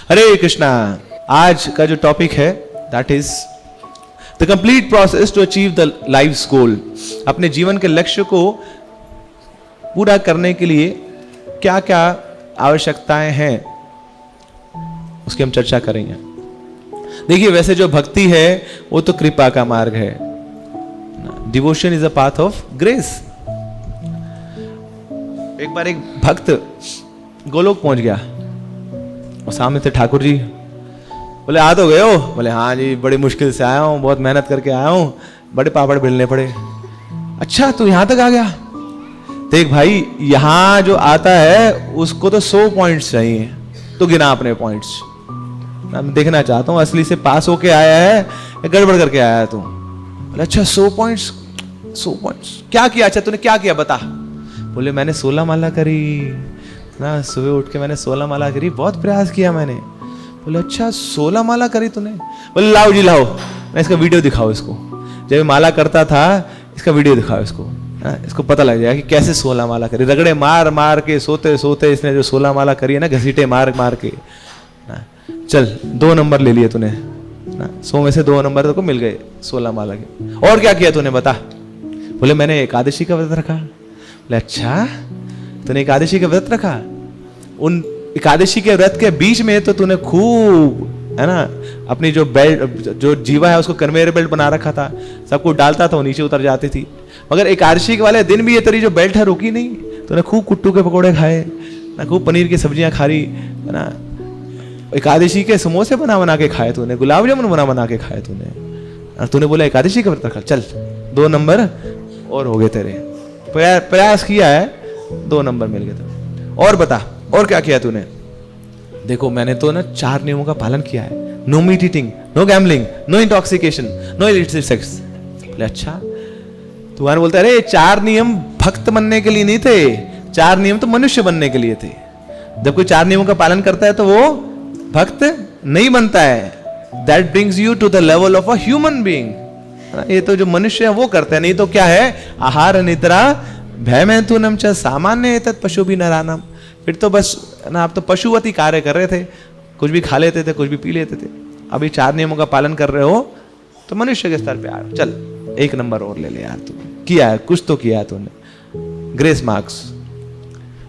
हरे कृष्णा। आज का जो टॉपिक है that is the complete process to achieve the life's goal. अपने जीवन के लक्ष्य को पूरा करने के लिए क्या क्या आवश्यकताएं हैं उसकी हम चर्चा करेंगे। देखिए, वैसे जो भक्ति है वो तो कृपा का मार्ग है। Devotion is a path of grace. एक बार एक भक्त गोलोक पहुंच गया और सामने थे ठाकुर जी। बोले आ तो गए हो? बोले हाँ जी, बड़ी मुश्किल से आया हूँ, बहुत मेहनत करके आया हूँ, बड़े पापड़ बेलने पड़े। अच्छा, तू यहां तक आ गया? देख भाई, यहां जो आता है उसको तो 100 पॉइंट्स चाहिए। तो गिना अपने पॉइंट्स। मैं देखना चाहता हूँ असली से पास होके आया है या गड़बड़ करके आया है तू। बोले अच्छा 100 पॉइंट्स, 100 पॉइंट्स क्या किया? अच्छा तूने क्या किया बता। बोले मैंने 16 माला करी ना, सुबह उठ के मैंने 16 माला करी, बहुत प्रयास किया मैंने। बोले अच्छा 16 माला करी तूने? बोले लाओ जी लाओ, मैं इसका वीडियो दिखाओ इसको। जब ये माला करता था इसका वीडियो दिखाओ इसको, इसको पता लग जाएगा कि कैसे 16 माला करी। रगड़े मार मार के सोते सोते इसने जो 16 माला करी है ना, घसीटे मार मार के। चल 2 नंबर ले लिए तूने ना, 100 में से 2 नंबर तो को मिल गए 16 माला के। और क्या किया तूने बता। बोले मैंने एकादशी का व्रत रखा। बोले अच्छा तूने एकादशी का व्रत रखा? उन एकादशी के व्रत के बीच में तो तूने खूब है ना अपनी जो बेल्ट, जो जीवा है उसको कन्वेयर बेल्ट बना रखा था, सबको डालता था वो नीचे उतर जाती थी। मगर एकादशी वाले दिन भी ये तेरी जो बेल्ट है रुकी नहीं। तूने खूब कुट्टू के पकौड़े खाए ना, खूब पनीर की सब्जियां खाई है ना, एकादशी के समोसे बना बना के खाए तूने, गुलाब जामुन बना बना के खाए तूने। तूने बोला एकादशी का व्रत रखा, चल 2 नंबर और हो गए तेरे। प्रयास किया है, 2 नंबर मिल गए थे। और बता और क्या किया तूने? देखो मैंने तो ना 4 नियमों का पालन किया है। No meat eating, no gambling, no intoxication, no illicit sex. बोले अच्छा। तुम्हारे बोलते अरे 4 नियम भक्त बनने के लिए नहीं थे, 4 नियम तो मनुष्य बनने के लिए थे। जब कोई 4 नियमों का पालन करता है तो वो भक्त नहीं बनता है। That brings you to the level of a human being. ये तो जो मनुष्य है वो करते हैं, नहीं तो क्या है, आहार निद्रा भय में तू नम च सामान्य तत् पशु भी नरानम। फिर तो बस ना, आप तो पशुवती कार्य कर रहे थे, कुछ भी खा लेते थे, कुछ भी पी लेते थे। अभी 4 नियमों का पालन कर रहे हो तो मनुष्य के स्तर पे आ। चल 1 नंबर और ले ले यार, तू किया है, कुछ तो किया है तूने, ग्रेस मार्क्स।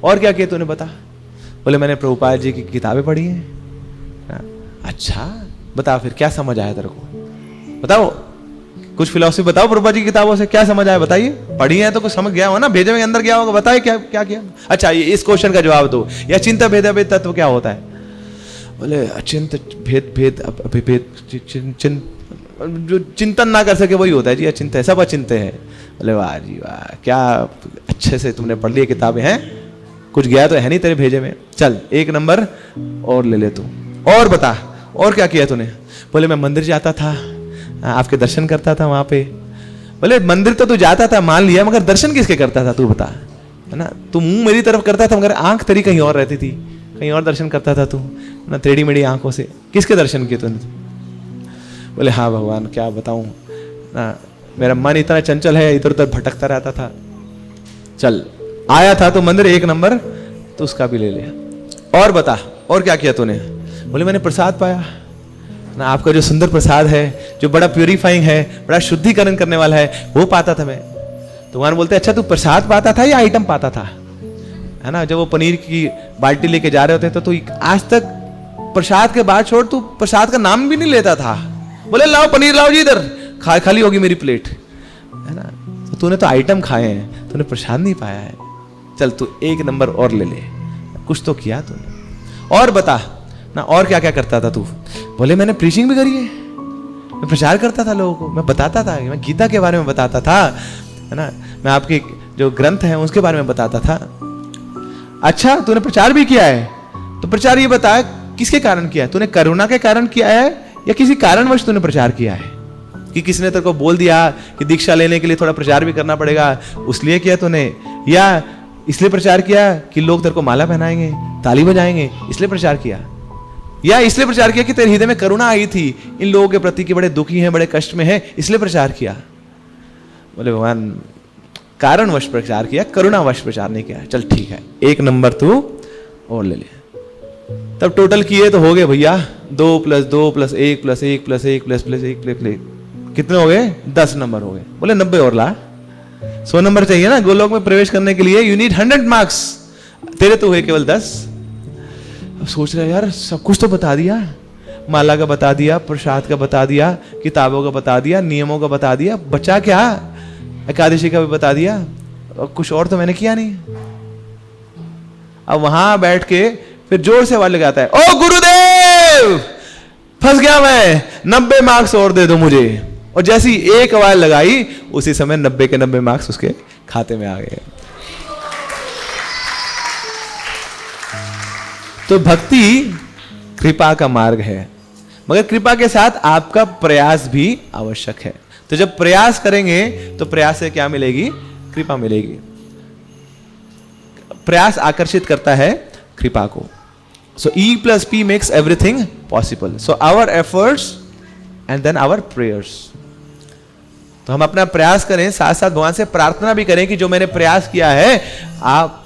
और क्या किया तूने बता। बोले मैंने प्रभुपाद जी की किताबें पढ़ी हैं। अच्छा बता फिर क्या समझ आया तेरे को, बताओ कुछ फिलॉसफी बताओ प्रभुपाद जी की किताबों से, क्या समझ आया बताइए। पढ़ी है तो कुछ समझ गया हो ना, भेजे में अंदर गया होगा, बताइए क्या क्या किया। अच्छा ये इस क्वेश्चन का जवाब दो, या चिंता भेद भेद तत्व क्या होता है। बोले अचिंत भेद भेद भेद जो चिंतन ना कर सके वही होता है जी अचिंत है, सब अचिंत है। बोले वाह जी वाह, क्या अच्छे से तुमने पढ़ ली किताबें हैं, कुछ गया तो है नहीं तेरे भेजे में। चल 1 नंबर और ले ले तू। और बता और क्या किया तूने। बोले मैं मंदिर जाता था, आपके दर्शन करता था वहां पे। बोले मंदिर तो तू जाता था मान लिया, मगर दर्शन किसके करता था तू बता, है ना। तू मुंह मेरी तरफ करता था मगर आंख तेरी कहीं और रहती थी, कहीं और दर्शन करता था तू ना, टेढ़ी मेढ़ी आंखों से। किसके दर्शन किए तूने? बोले हाँ भगवान क्या बताऊं ना, मेरा मन इतना चंचल है, इधर उधर भटकता रहता था। चल आया था तो मंदिर 1 नंबर तो उसका भी ले लिया। और बता और क्या किया तूने। बोले मैंने प्रसाद पाया ना, आपका जो सुंदर प्रसाद है, जो बड़ा प्यूरिफाइंग है, बड़ा शुद्धिकरण करने वाला है, वो पाता था मैं। तो वहां बोलते अच्छा तू प्रसाद पाता था या आइटम पाता था, है ना। जब वो पनीर की बाल्टी लेके जा रहे होते तो तू आज तक प्रसाद के बाद छोड़ तू प्रसाद का नाम भी नहीं लेता था। बोले लाओ पनीर लाओ जी इधर, खाली होगी मेरी प्लेट, है ना। तो तूने तो आइटम खाए हैं, तूने प्रसाद नहीं पाया है। चल तू 1 नंबर और ले ले, कुछ तो किया तूने। और बता ना और क्या क्या करता था तू। बोले मैंने प्रीचिंग भी करी है, मैं प्रचार करता था लोगों को, मैं बताता था, मैं गीता के बारे में बताता था, है ना, मैं आपके जो ग्रंथ हैं उसके बारे में बताता था। अच्छा तूने प्रचार भी किया है, तो प्रचार ये बता किसके कारण किया है। तूने करुणा के कारण किया है या किसी कारणवश तूने प्रचार किया है, कि किसने तेरे को बोल दिया कि दीक्षा लेने के लिए थोड़ा प्रचार भी करना पड़ेगा उसलिए किया तूने, या इसलिए प्रचार किया कि लोग तेरे को माला पहनाएंगे ताली बजाएंगे इसलिए प्रचार किया, या इसलिए प्रचार किया कि तेरे हृदय में करुणा आई थी इन लोगों के प्रति कि बड़े दुखी हैं, बड़े कष्ट में हैं, इसलिए प्रचार किया। बोले भगवान कारणवश प्रचार किया, करुणावश प्रचार नहीं किया। चल ठीक है 1 नंबर तू और ले ले। तब टोटल किए तो हो गए भैया 2 + 2 + 1 + 1 + 1 + 1 + 1 कितने हो गए? 10 नंबर हो गए। बोले 90 और ला, 100 नंबर चाहिए ना गोलोक में प्रवेश करने के लिए। यू नीड 100 मार्क्स, तेरे तो हुए केवल 10। अब सोच रहे यार सब कुछ तो बता दिया, माला का बता दिया, प्रसाद का बता दिया, किताबों का बता दिया, नियमों का बता दिया, बचा क्या? एकादशी का भी बता दिया, और कुछ और तो मैंने किया नहीं। अब वहां बैठ के फिर जोर से आवाज लगाता है, ओ गुरुदेव फंस गया मैं, 90 मार्क्स और दे दो मुझे। और जैसी एक आवाज लगाई उसी समय 90 के 90 मार्क्स उसके खाते में आ गए। तो भक्ति कृपा का मार्ग है, मगर कृपा के साथ आपका प्रयास भी आवश्यक है। तो जब प्रयास करेंगे तो प्रयास से क्या मिलेगी? कृपा मिलेगी। प्रयास आकर्षित करता है कृपा को। So E + P makes everything possible. So our efforts and then our prayers. तो हम अपना प्रयास करें, साथ साथ भगवान से प्रार्थना भी करें कि जो मैंने प्रयास किया है आप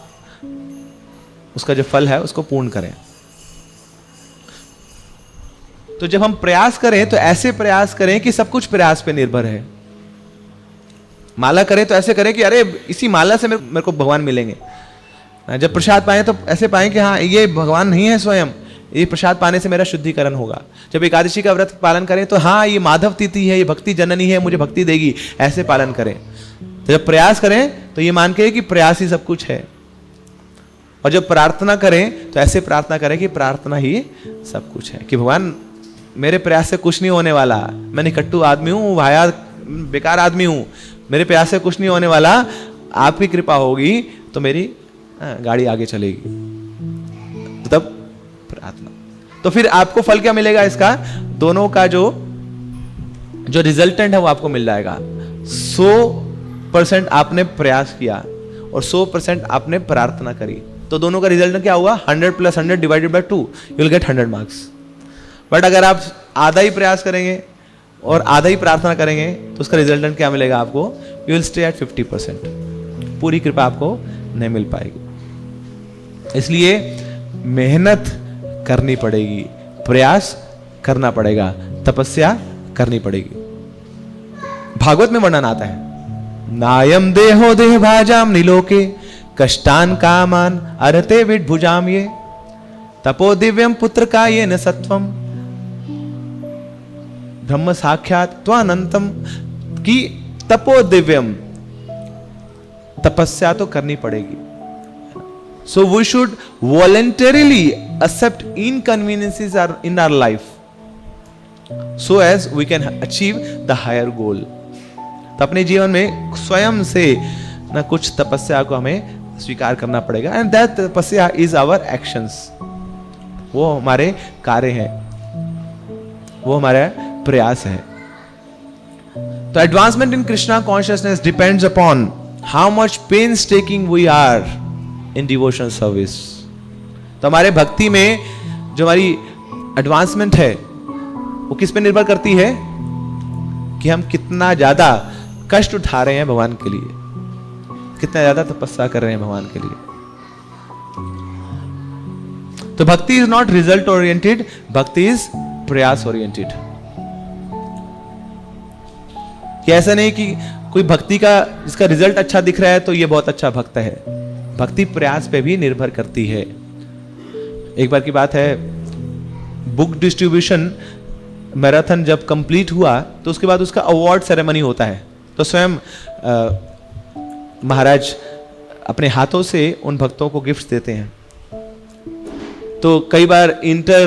उसका जो फल है उसको पूर्ण करें। तो जब हम प्रयास करें तो ऐसे प्रयास करें कि सब कुछ प्रयास पे निर्भर है। माला करें तो ऐसे करें कि अरे इसी माला से मेरे को भगवान मिलेंगे। जब प्रसाद पाए तो ऐसे पाए कि हाँ ये भगवान नहीं है स्वयं, ये प्रसाद पाने से मेरा शुद्धिकरण होगा। जब एकादशी का व्रत पालन करें तो हाँ ये माधव तिथि है, ये भक्ति जननी है, मुझे भक्ति देगी, ऐसे पालन करें। तो जब प्रयास करें तो ये मान के कि प्रयास ही सब कुछ है। और जब प्रार्थना करें तो ऐसे प्रार्थना करें कि प्रार्थना ही सब कुछ है, कि भगवान मेरे प्रयास से कुछ नहीं होने वाला, मैं निकट्टू आदमी हूं, भाया बेकार आदमी हूं, मेरे प्रयास से कुछ नहीं होने वाला, आपकी कृपा होगी तो मेरी गाड़ी आगे चलेगी। तो तब प्रार्थना, तो फिर आपको फल क्या मिलेगा इसका? दोनों का जो रिजल्टेंट है वो आपको मिल जाएगा। 100% आपने प्रयास किया और 100% आपने प्रार्थना करी, तो दोनों का रिजल्ट क्या हुआ? 100 + 100 / 2, you will get 100 marks. But अगर आप आधा ही प्रयास करेंगे और आधा ही प्रार्थना करेंगे तो उसका रिजल्टेंट क्या मिलेगा आपको? You will stay at 50%। पूरी कृपा आपको नहीं मिल पाएगी। इसलिए मेहनत करनी पड़ेगी, प्रयास करना पड़ेगा, तपस्या करनी पड़ेगी। भागवत में वर्णन आता है, नायम देहो देह भाजाम निलोके कष्टान कामान अरते विड्भुजाम ये तपो दिव्यम पुत्र का ये न सत्वम ब्रह्म साक्षात त्वानंतम। की तपो दिव्यम, तपस्या तो करनी पड़ेगी। So we should voluntarily accept inconveniences in our life so as we can achieve the higher goal. तो अपने जीवन में स्वयं से ना कुछ तपस्या को हमें स्वीकार करना पड़ेगा, एंड दैट तपस्या इज आवर एक्शंस। वो हमारे कार्य हैं, वो हमारा प्रयास है। तो advancement in Krishna consciousness depends upon how much painstaking we are in devotional service. तो हमारे भक्ति में जो हमारी एडवांसमेंट है वो किस पे निर्भर करती है? कि हम कितना ज्यादा कष्ट उठा रहे हैं भगवान के लिए, कितना ज्यादा तपस्या कर रहे हैं भगवान के लिए। तो भक्ति इज नॉट रिजल्ट ओरिएंटेड, भक्ति इज प्रयास ओरिएंटेड। कि ऐसा नहीं कि कोई भक्ति का जिसका रिजल्ट अच्छा दिख रहा है तो ये बहुत अच्छा भक्त है। भक्ति प्रयास पे भी निर्भर करती है। एक बार की बात है, बुक डिस्ट्रीब्यूशन मैराथन जब कंप्लीट हुआ तो उसके बाद उसका अवार्ड सेरेमनी होता है। तो स्वयं महाराज अपने हाथों से उन भक्तों को गिफ्ट देते हैं। तो कई बार इंटर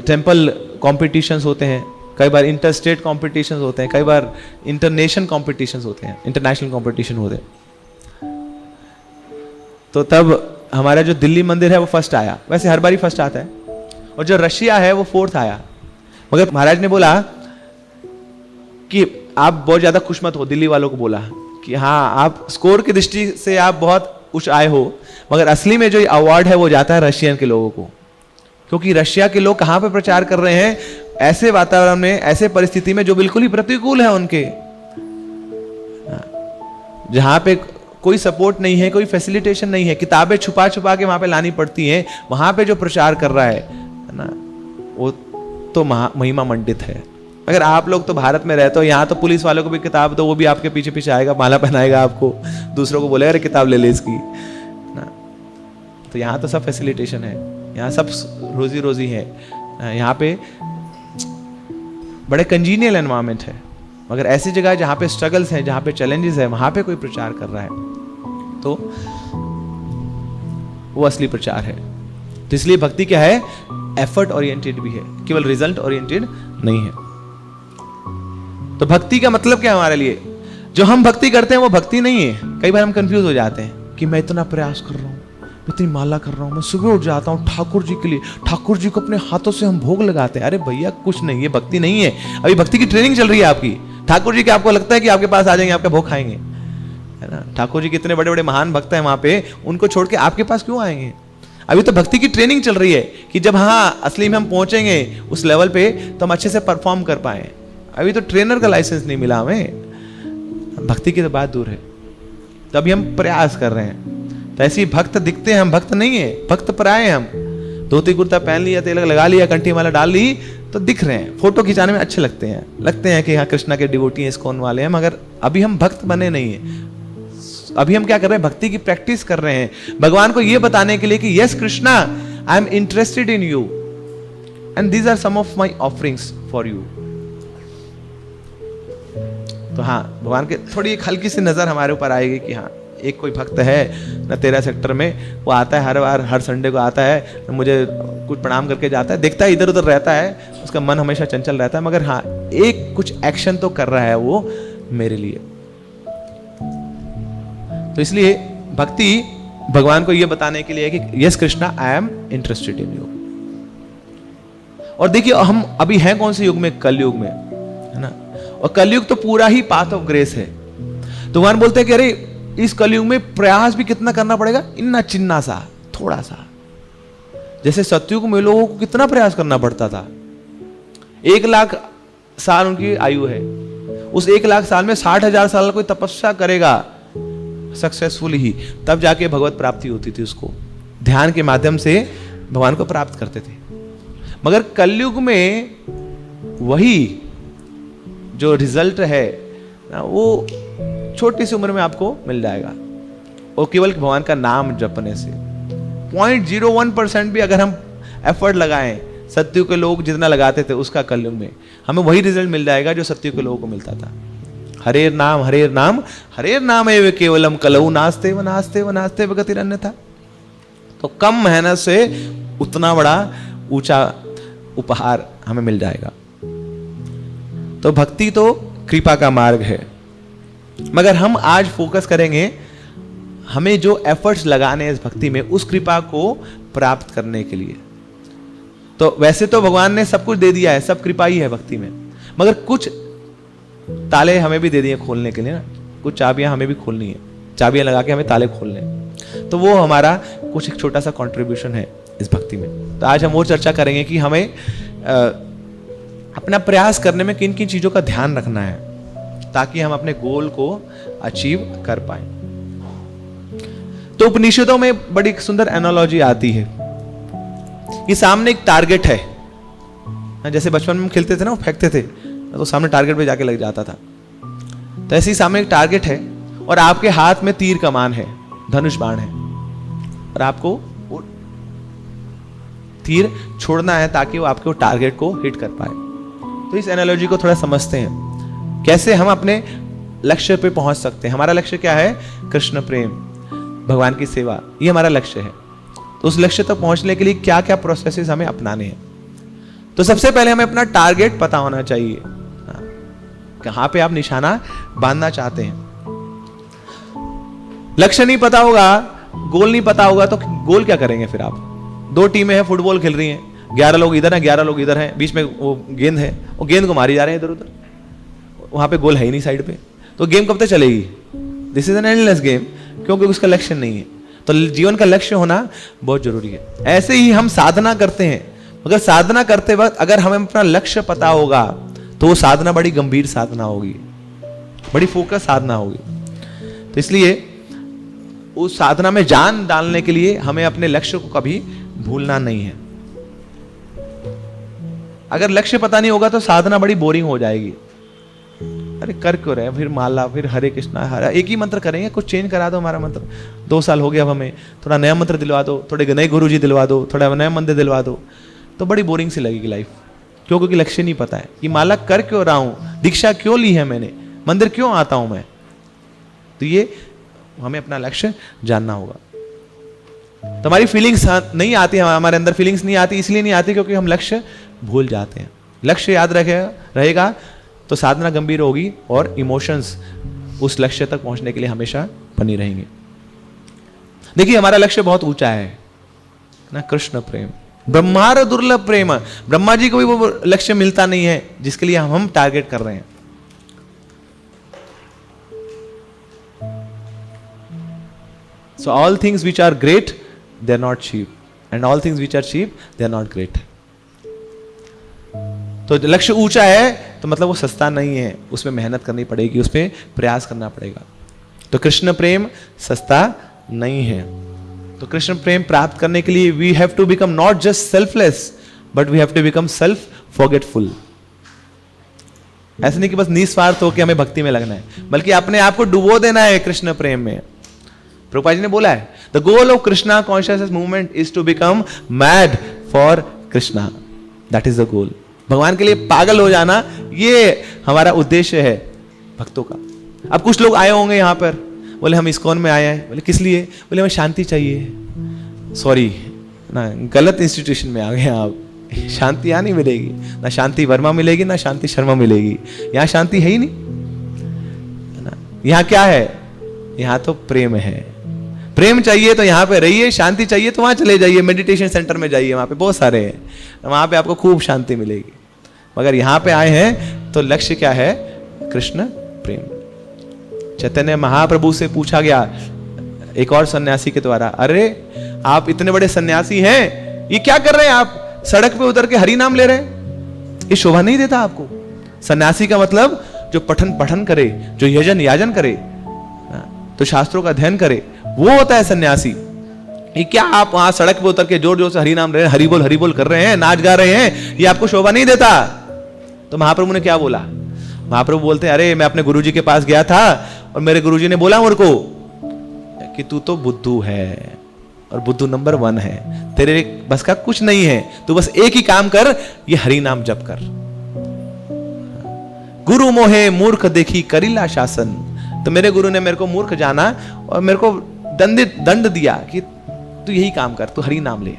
टेम्पल कॉम्पिटिशन्स होते हैं, कई बार इंटर स्टेट कॉम्पिटिशन्स होते हैं, कई बार इंटरनेशनल कॉम्पिटिशन्स होते हैं, इंटरनेशनल कॉम्पिटिशन होते हैं। तो तब हमारा जो दिल्ली मंदिर है वो फर्स्ट आया, वैसे हर बार ही फर्स्ट आता है, और जो रशिया है वो 4th आया। मगर महाराज ने बोला कि आप बहुत ज्यादा खुश मत हो, दिल्ली वालों को बोला कि हाँ आप स्कोर की दृष्टि से आप बहुत उच्च आए हो, मगर असली में जो अवार्ड है वो जाता है रशियन के लोगों को। क्योंकि रशिया के लोग कहां पे प्रचार कर रहे हैं? ऐसे वातावरण में, ऐसे परिस्थिति में जो बिल्कुल ही प्रतिकूल है उनके, जहां पे कोई सपोर्ट नहीं है, कोई फैसिलिटेशन नहीं है, किताबें छुपा छुपा के वहां पे लानी पड़ती हैं, वहां पे जो प्रचार कर रहा है ना, वो तो महिमा मंडित है। अगर आप लोग तो भारत में रहते हो, यहाँ तो पुलिस वालों को भी किताब दो, वो भी आपके पीछे पीछे आएगा, माला पहनाएगा आपको, दूसरों को बोलेगा अरे किताब ले ले इसकी ना। तो यहाँ तो सब फैसिलिटेशन है, यहाँ सब रोजी रोजी है, यहाँ पे बड़े कंजीनियल एनवायरमेंट है। मगर ऐसी जगह जहाँ पे स्ट्रगल्स हैं, जहाँ पे चैलेंजेस है, वहाँ पे कोई प्रचार कर रहा है तो वो असली प्रचार है। तो इसलिए भक्ति क्या है, एफर्ट ओरिएंटेड भी है, केवल रिजल्ट ओरिएंटेड नहीं है। तो भक्ति का मतलब क्या है हमारे लिए? जो हम भक्ति करते हैं वो भक्ति नहीं है। कई बार हम कंफ्यूज हो जाते हैं कि मैं इतना प्रयास कर रहा हूँ, इतनी माला कर रहा हूँ, मैं सुबह उठ जाता हूँ ठाकुर जी के लिए, ठाकुर जी को अपने हाथों से हम भोग लगाते हैं। अरे भैया कुछ नहीं, ये भक्ति नहीं है। अभी भक्ति की ट्रेनिंग चल रही है आपकी। ठाकुर जी के आपको लगता है कि आपके पास आ जाएंगे, आपका भोग खाएंगे, है ना? ठाकुर जी कितने बड़े बड़े महान भक्त हैं वहां पे, उनको छोड़ के आपके पास क्यों आएंगे? अभी तो भक्ति की ट्रेनिंग चल रही है कि जब हाँ असली में हम पहुंचेंगे उस लेवल पे तो हम अच्छे से परफॉर्म कर पाए। अभी तो ट्रेनर का लाइसेंस नहीं मिला हमें, भक्ति की तो बात दूर है। तो अभी हम प्रयास कर रहे हैं। तो ऐसे भक्त दिखते हैं, हम भक्त नहीं है, भक्त पराये हम। धोती कुर्ता पहन लिया, तिलक लगा लिया, कंठी माला डाल ली तो दिख रहे हैं, फोटो खिंचाने में अच्छे लगते हैं कि हाँ कृष्णा के डिवोटी हैं, इस्कॉन वाले हैं, मगर अभी हम भक्त बने नहीं है। अभी हम क्या कर रहे हैं, भक्ति की प्रैक्टिस कर रहे हैं, भगवान को यह बताने के लिए कि yes Krishna, I am interested in you and these are some of my offerings for you. तो हाँ, भगवान के थोड़ी एक हल्की सी नजर हमारे ऊपर आएगी कि हाँ एक कोई भक्त है ना 13 सेक्टर में, वो आता है हर बार, हर संडे को आता है, मुझे कुछ प्रणाम करके जाता है, देखता है इधर उधर रहता है, उसका मन हमेशा चंचल रहता है, मगर हाँ एक कुछ एक्शन तो कर रहा है वो मेरे लिए। तो इसलिए भक्ति भगवान को यह बताने के लिए है कि yes Krishna, I am interested in you. और देखिए हम अभी हैं कौन से युग में? कलयुग में, है ना? और कलयुग तो पूरा ही पाथ ऑफ ग्रेस है। तो भगवान बोलते हैं कि अरे इस कलयुग में प्रयास भी कितना करना पड़ेगा, इन्ना चिन्ना सा, थोड़ा सा। जैसे सतयुग में लोगों को कितना प्रयास करना पड़ता था, 1 लाख साल उनकी आयु है, उस 1 लाख साल में 60,000 साल कोई तपस्या करेगा सक्सेसफुल ही, तब जाके भगवत प्राप्ति होती थी। उसको ध्यान के माध्यम से भगवान को प्राप्त करते थे। मगर कलयुग में वही जो रिजल्ट है ना, वो छोटी सी उम्र में आपको मिल जाएगा, और केवल भगवान का नाम जपने से। 0.01% भी अगर हम एफर्ट लगाएं, सत्युग के लोग जितना लगाते थे उसका कलयुग में हमें वही रिजल्ट मिल जाएगा जो सत्युग के लोगों को मिलता था। हरेर नाम हरेर नाम हरेर नाम एव केवलम कलऊ नास्ते व नास्ते व नास्ते व गतिरन्यथा। तो कम मेहनत से उतना बड़ा ऊंचा उपहार हमें मिल जाएगा। तो भक्ति तो कृपा का मार्ग है, मगर हम आज फोकस करेंगे हमें जो एफर्ट्स लगाने हैं इस भक्ति में, उस कृपा को प्राप्त करने के लिए। तो वैसे तो भगवान ने सब कुछ दे दिया है, सब कृपा ही है भक्ति में, मगर कुछ ताले हमें भी दे दिए खोलने के लिए ना, कुछ चाबियां हमें भी खोलनी है, चाबियां लगा के हमें ताले खोलने हैं। तो वो हमारा कुछ एक छोटा सा कंट्रीब्यूशन है इस भक्ति में। तो आज हम वो चर्चा करेंगे कि हमें अपना प्रयास करने में किन किन चीजों का ध्यान रखना है ताकि हम अपने गोल को अचीव कर पाए। तो उपनिषदों में बड़ी सुंदर एनालॉजी आती है कि सामने एक टारगेट है, जैसे बचपन में खेलते थे ना, वो फेंकते थे तो सामने टारगेट पे जाके लग जाता था। तो ऐसे ही सामने एक टारगेट है और आपके हाथ में तीर कमान है, धनुष बाण है, और आपको वो तीर छोड़ना है ताकि वो आपके वो टारगेट को हिट कर पाए। तो इस एनालॉजी को थोड़ा समझते हैं, कैसे हम अपने लक्ष्य पे पहुंच सकते हैं। हमारा लक्ष्य क्या है? कृष्ण प्रेम, भगवान की सेवा, ये हमारा लक्ष्य है। तो उस लक्ष्य तक पहुंचने के लिए क्या क्या प्रोसेसेस हमें अपनाने हैं। तो सबसे पहले हमें अपना टारगेट पता होना चाहिए, कहां पे आप निशाना बांधना चाहते हैं। लक्ष्य नहीं पता होगा, गोल नहीं पता होगा, तो गोल क्या करेंगे फिर आप? 2 टीमें हैं, फुटबॉल खेल रही हैं, 11 लोग इधर हैं, 11 लोग इधर हैं, बीच में वो गेंद है, वो गेंद को मारी जा रहे हैं इधर उधर, वहां पे गोल है ही नहीं साइड पे, तो गेम कब तक चलेगी? This is an endless game, क्योंकि उसका लक्ष्य नहीं है। तो जीवन का लक्ष्य होना बहुत जरूरी है। ऐसे ही हम साधना करते हैं, मगर साधना करते वक्त अगर हमें अपना लक्ष्य पता होगा तो वो साधना बड़ी गंभीर साधना होगी, बड़ी फोकस साधना होगी। तो इसलिए उस साधना में जान डालने के लिए हमें अपने लक्ष्य को कभी भूलना नहीं है। अगर लक्ष्य पता नहीं होगा तो साधना बड़ी बोरिंग हो जाएगी। अरे कर क्यों रहे, फिर माला, फिर हरे कृष्णा, हरे, एक ही मंत्र करेंगे, कुछ चेंज करा दो हमारा मंत्र। 2 साल हो गया, अब हमें थोड़ा नया मंत्र दिलवा दो, थोड़े नए गुरु जी दिलवा दो, थोड़ा नया मंदिर दिलवा दो, तो बड़ी बोरिंग सी लगेगी लाइफ। क्यों? क्योंकि लक्ष्य नहीं पता है कि माला कर क्यों रहा हूं, दीक्षा क्यों ली है मैंने, मंदिर क्यों आता हूं मैं। तो ये हमें अपना लक्ष्य जानना होगा। तो हमारी फीलिंग्स नहीं आती, हमारे अंदर फीलिंग्स नहीं आती, इसलिए नहीं आती क्योंकि हम लक्ष्य भूल जाते हैं। लक्ष्य याद रहेगा तो साधना गंभीर होगी और इमोशंस उस लक्ष्य तक पहुंचने के लिए हमेशा बनी रहेंगे। देखिए हमारा लक्ष्य बहुत ऊंचा है ना, कृष्ण प्रेम, ब्रह्मार दुर्लभ प्रेम। ब्रह्मा जी को भी वो लक्ष्य मिलता नहीं है जिसके लिए हम टारगेट कर रहे हैं। So all things which are great, they are not cheap, and all things which are cheap, they are not great. तो लक्ष्य ऊंचा है तो मतलब वो सस्ता नहीं है, उसमें मेहनत करनी पड़ेगी, उसमें प्रयास करना पड़ेगा। तो कृष्ण प्रेम सस्ता नहीं है। तो कृष्ण प्रेम प्राप्त करने के लिए we have to become not just selfless, but we have to become self forgetful. ऐसे नहीं कि बस निस्वार्थ होकर हमें भक्ति में लगना है, बल्कि अपने आप को डुबो देना है कृष्ण प्रेम में। प्रभुपाद जी ने बोला है, the goal of Krishna consciousness movement is to become mad for Krishna. That is the goal. भगवान के लिए पागल हो जाना, ये हमारा उद्देश्य है भक्तों का। अब कुछ लोग आए होंगे यहां पर, बोले हम इस्कॉन में आए हैं। बोले किस लिए? बोले हमें शांति चाहिए। सॉरी ना, गलत इंस्टीट्यूशन में आ गए आप। शांति यहां नहीं मिलेगी, ना शांति वर्मा मिलेगी, ना शांति शर्मा मिलेगी। यहां शांति है ही नहीं ना। यहां क्या है? यहां तो प्रेम है। प्रेम चाहिए तो यहां पे रहिए, शांति चाहिए तो वहां चले जाइए, मेडिटेशन सेंटर में जाइए, वहां पे बहुत सारे हैं, वहां पे आपको खूब शांति मिलेगी। मगर यहां पे आए हैं तो लक्ष्य क्या है? कृष्ण प्रेम। चैतन्य महाप्रभु से पूछा गया एक और सन्यासी के द्वारा, अरे आप इतने बड़े सन्यासी हैं, ये क्या कर रहे हैं आप? सड़क पे उतर के हरि नाम ले रहे हैं, ये शोभा नहीं देता आपको? सन्यासी का मतलब जो पठन करे, जो यजन याजन करे, तो शास्त्रों का अध्ययन करे, वो होता है सन्यासी। ये क्या आप वहां सड़क पे उतर के जोर जोर से हरि नाम रहे हैं, हरि बोल कर रहे हैं, नाच गा रहे हैं, ये आपको शोभा नहीं देता? तो महाप्रभु ने क्या बोला? महाप्रभु बोलते हैं, अरे मैं अपने गुरुजी के पास गया था और मेरे गुरुजी ने बोला मेरे को कि तू तो बुद्धू है और बुद्धू नंबर 1 है, तेरे बस का कुछ नहीं है, तू बस एक ही काम कर, ये हरि नाम जप कर। गुरु मोहे मूर्ख देखी करिला शासन। तो मेरे गुरु ने मेरे को मूर्ख जाना और मेरे को दंड दिया कि तू यही काम कर, तू हरि नाम ले।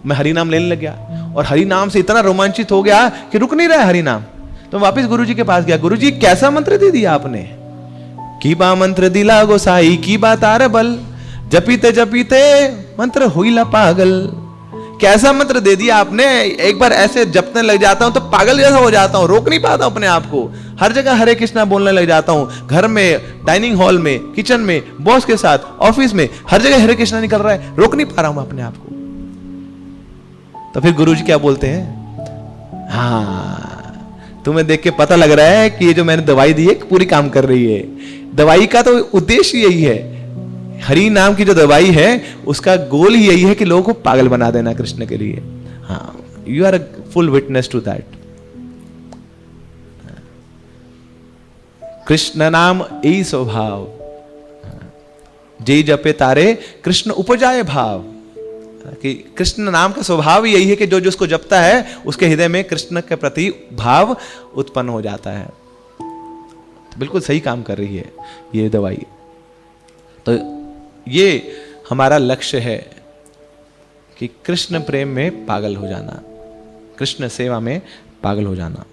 मैं हरि नाम लेने लग गया और हरि नाम से इतना रोमांचित हो गया कि रुक नहीं रहा हरि नाम। तो वापस गुरुजी के पास गया, गुरुजी कैसा मंत्र दे दिया आपने? की बा मंत्र दिला गोसाई, की बा तार बल, जपीते जपीते मंत्र हुईला पागल। कैसा मंत्र दे दिया आपने? एक बार ऐसे जपने लग जाता हूं तो पागल जैसा हो जाता हूं, रोक नहीं पाता अपने आप को। हर जगह हरे कृष्णा बोलने लग जाता हूं, घर में, डाइनिंग हॉल में, किचन में, बॉस के साथ, ऑफिस में, हर जगह हरे कृष्णा निकल रहा है, रोक नहीं पा रहा हूं अपने आप को। तो फिर गुरुजी क्या बोलते हैं? हाँ, तुम्हें देख के पता लग रहा है कि ये जो मैंने दवाई दी है पूरी काम कर रही है। दवाई का तो उद्देश्य यही है, हरि नाम की जो दवाई है उसका गोल ही यही है कि लोगों को पागल बना देना कृष्ण के लिए। हाँ, you are a full witness to that. Krishna नाम यही स्वभाव, जय जपे तारे कृष्ण उपजाए भाव। कि कृष्ण नाम का स्वभाव ही यही है कि जो जिसको जपता है उसके हृदय में कृष्ण के प्रति भाव उत्पन्न हो जाता है। तो बिल्कुल सही काम कर रही है ये दवाई। तो ये हमारा लक्ष्य है कि कृष्ण प्रेम में पागल हो जाना, कृष्ण सेवा में पागल हो जाना।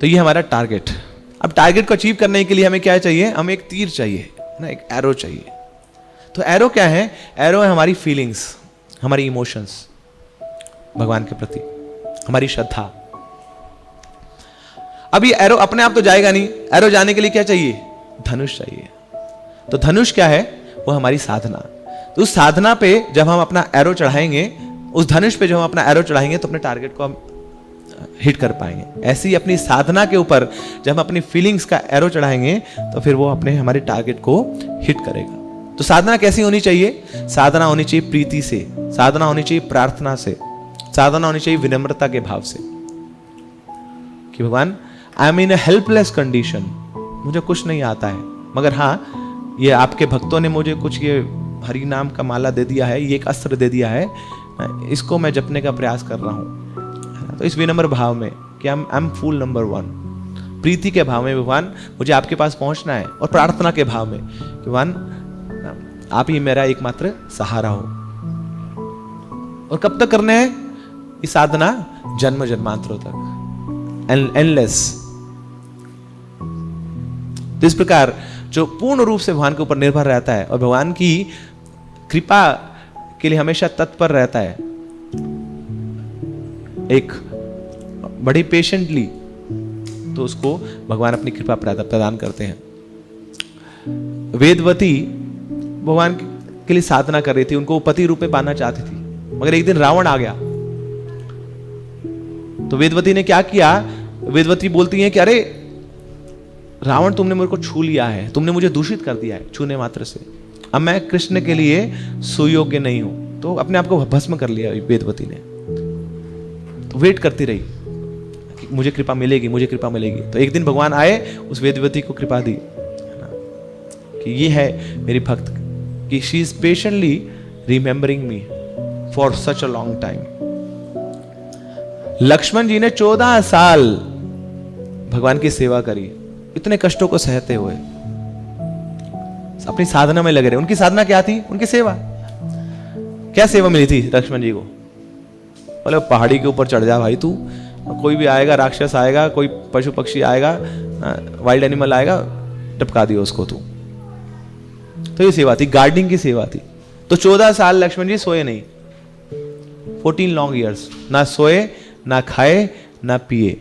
तो ये हमारा टारगेट। अब टारगेट को अचीव करने के लिए हमें क्या चाहिए? हमें एक तीर चाहिए ना, एक एरो चाहिए। तो एरो क्या है? एरो है हमारी फीलिंग्स, हमारी इमोशंस भगवान के प्रति, हमारी श्रद्धा। अब ये एरो अपने आप तो जाएगा नहीं, एरो जाने के लिए क्या चाहिए? धनुष चाहिए। तो धनुष क्या है? वो हमारी साधना। तो उस साधना पे जब हम अपना एरो चढ़ाएंगे, उस धनुष पे जब हम अपना एरो चढ़ाएंगे तो अपने टारगेट को हम हिट कर पाएंगे। ऐसे ही अपनी साधना के ऊपर जब हम अपनी फीलिंग्स का एरो चढ़ाएंगे तो फिर वो अपने हमारे टारगेट को हिट करेगा। तो साधना कैसी होनी चाहिए? साधना होनी चाहिए प्रीति से, साधना होनी चाहिए प्रार्थना से, साधना होनी चाहिए विनम्रता के भाव से कि भगवान I am in a helpless condition, मुझे कुछ नहीं आता है, मगर हाँ ये आपके भक्तों ने मुझे कुछ ये हरि नाम का माला दे दिया है, ये एक अस्त्र दे दिया है, इसको मैं जपने का प्रयास कर रहा हूँ। तो इस विनम्र भाव में कि आई एम फूल नंबर 1, प्रीति के भाव में भगवान मुझे आपके पास पहुंचना है, और प्रार्थना के भाव में कि भगवान आप ही मेरा एकमात्र सहारा हो। और कब तक करने हैं ये साधना? जन्म जन्मांतरों तक, एंडलेस। तो इस प्रकार जो पूर्ण रूप से भगवान के ऊपर निर्भर रहता है और भगवान की कृपा के लिए हमेशा तत्पर रहता है, एक बड़ी पेशेंटली, तो उसको भगवान अपनी कृपा प्रदान करते हैं। वेदवती भगवान के लिए साधना कर रही थी, उनको पति रूप में पाना चाहती थी, मगर एक दिन रावण आ गया। तो वेदवती ने क्या किया? वेदवती बोलती है कि अरे रावण, तुमने मेरे को छू लिया है, तुमने मुझे दूषित कर दिया है छूने मात्र से, अब मैं कृष्ण के लिए सुयोग्य नहीं हूं। तो अपने आप को भस्म कर लिया वेदवती ने। तो वेट करती रही कि मुझे कृपा मिलेगी, मुझे कृपा मिलेगी। तो एक दिन भगवान आए, उस वेदवती को कृपा दी कि ये है मेरी भक्त, कि she is patiently remembering me for such a long time. Lakshman ji ने 14 साल भगवान की सेवा करी, इतने कष्टों को सहते हुए अपनी साधना में लगे रहे। उनकी साधना क्या थी? उनकी सेवा। क्या सेवा मिली थी लक्ष्मण जी को? बोले पहाड़ी के ऊपर चढ़ जा भाई तू, कोई भी आएगा, राक्षस आएगा, कोई पशु पक्षी आएगा, वाइल्ड एनिमल आएगा, टपका दियो उसको तू। तो ये सेवा थी, गार्डनिंग की सेवा थी। तो 14 साल लक्ष्मण जी सोए नहीं, 14 लॉन्ग ईयर्स, ना सोए, ना खाए, ना पिए।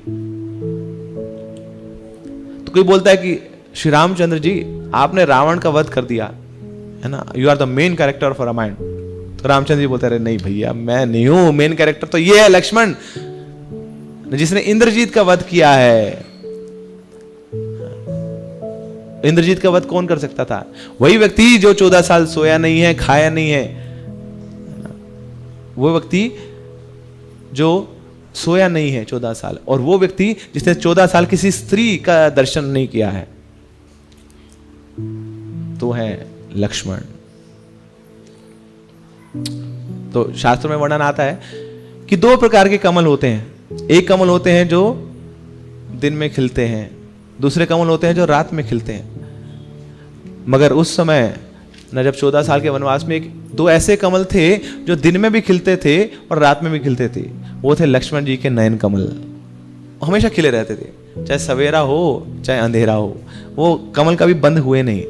तो कोई बोलता है कि श्री रामचंद्र जी आपने रावण का वध कर दिया है ना, you are the main character of Ramayana. तो रामचंद्र जी बोलते रहे नहीं भैया मैं नहीं हूं, मेन कैरेक्टर तो ये है लक्ष्मण, जिसने इंद्रजीत का वध किया है। इंद्रजीत का वध कौन कर सकता था? वही व्यक्ति जो 14 साल सोया नहीं है, खाया नहीं है, वो व्यक्ति जो सोया नहीं है 14 साल, और वो व्यक्ति जिसने 14 साल किसी स्त्री का दर्शन नहीं किया है, तो है लक्ष्मण। तो शास्त्र में वर्णन आता है कि 2 प्रकार के कमल होते हैं। एक कमल होते हैं जो दिन में खिलते हैं, दूसरे कमल होते हैं जो रात में खिलते हैं। मगर उस समय न, जब 14 साल के वनवास में 2 ऐसे कमल थे जो दिन में भी खिलते थे और रात में भी खिलते थे। वो थे लक्ष्मण जी के नयन कमल, हमेशा खिले रहते थे, चाहे सवेरा हो चाहे अंधेरा हो, वो कमल कभी बंद हुए नहीं।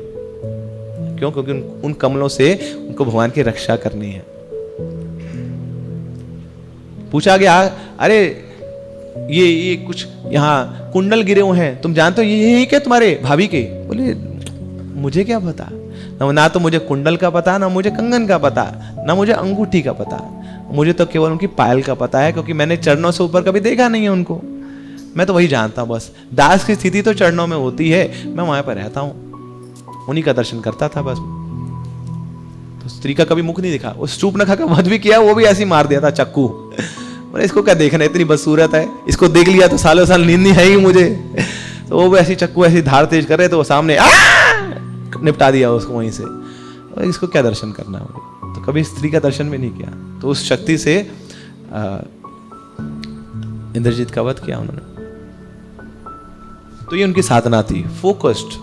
क्यों? क्योंकि उन कमलों से उनको भगवान की रक्षा करनी है। पूछा गया अरे ये कुछ यहाँ कुंडल गिरे हुए हैं, तुम जानते हो ये क्या तुम्हारे भाभी के? बोले मुझे क्या पता, ना तो मुझे कुंडल का पता, ना मुझे कंगन का पता, ना मुझे अंगूठी का पता, मुझे तो केवल उनकी पायल का पता है, क्योंकि मैंने चरणों से ऊपर कभी देखा नहीं है उनको। मैं तो वही जानता हूं बस, दास की स्थिति तो चरणों में होती है, मैं वहां पर रहता हूं, उन्हीं का दर्शन करता था बस। तो स्त्री का कभी मुख नहीं दिखा, वो शूर्पणखा का वध भी किया, वो भी ऐसे ही मार दिया था चाकू। बोले इसको क्या देखना, इतनी बदसूरत है, इसको देख लिया तो सालों साल नींद नहीं आएगी मुझे। तो वो भी ऐसी चक्कू ऐसी धार तेज कर रहे, तो वो सामने निपटा दिया उसको वहीं से। और इसको क्या दर्शन करना है? तो कभी स्त्री का दर्शन भी नहीं किया। तो उस शक्ति से इंद्रजीत का वध किया उन्होंने। तो ये उनकी साधना थी, फोकस्ड।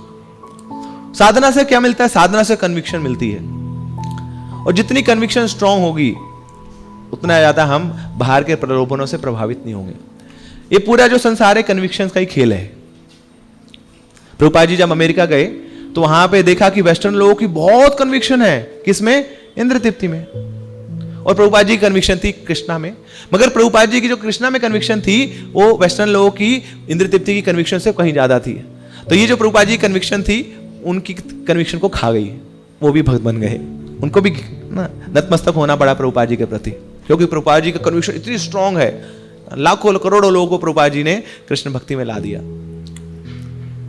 साधना से क्या मिलता है? साधना से कन्विक्शन मिलती है, और जितनी कन्विक्शन स्ट्रांग होगी उतना ज्यादा हम बाहर के प्रलोभनों से प्रभावित नहीं होंगे। ये पूरा जो संसार है कन्विक्शन का ही खेल है। प्रभुपाद जी जब अमेरिका गए तो वहां पे देखा कि वेस्टर्न लोगों की बहुत कन्विक्शन है, किसमें? इंद्र तृप्ति में। और प्रभुपाद जी की कन्विक्शन थी कृष्णा में। मगर प्रभुपाद जी की जो कृष्णा में कन्विक्शन थी वो वेस्टर्न लोगों की इंद्र तृप्ति की कन्विक्शन से कहीं ज्यादा थी। तो ये जो प्रभुपाद जी की कन्विक्शन थी उनकी कन्विक्शन को खा गई, वो भी भक्त बन गए। उनको भी नतमस्तक होना पड़ा प्रभुपाद जी के प्रति, क्योंकि प्रभुपाद जी का कन्विक्शन इतनी स्ट्रांग है, लाखों करोड़ों लोगों को प्रभुपाद जी ने कृष्ण भक्ति में ला दिया।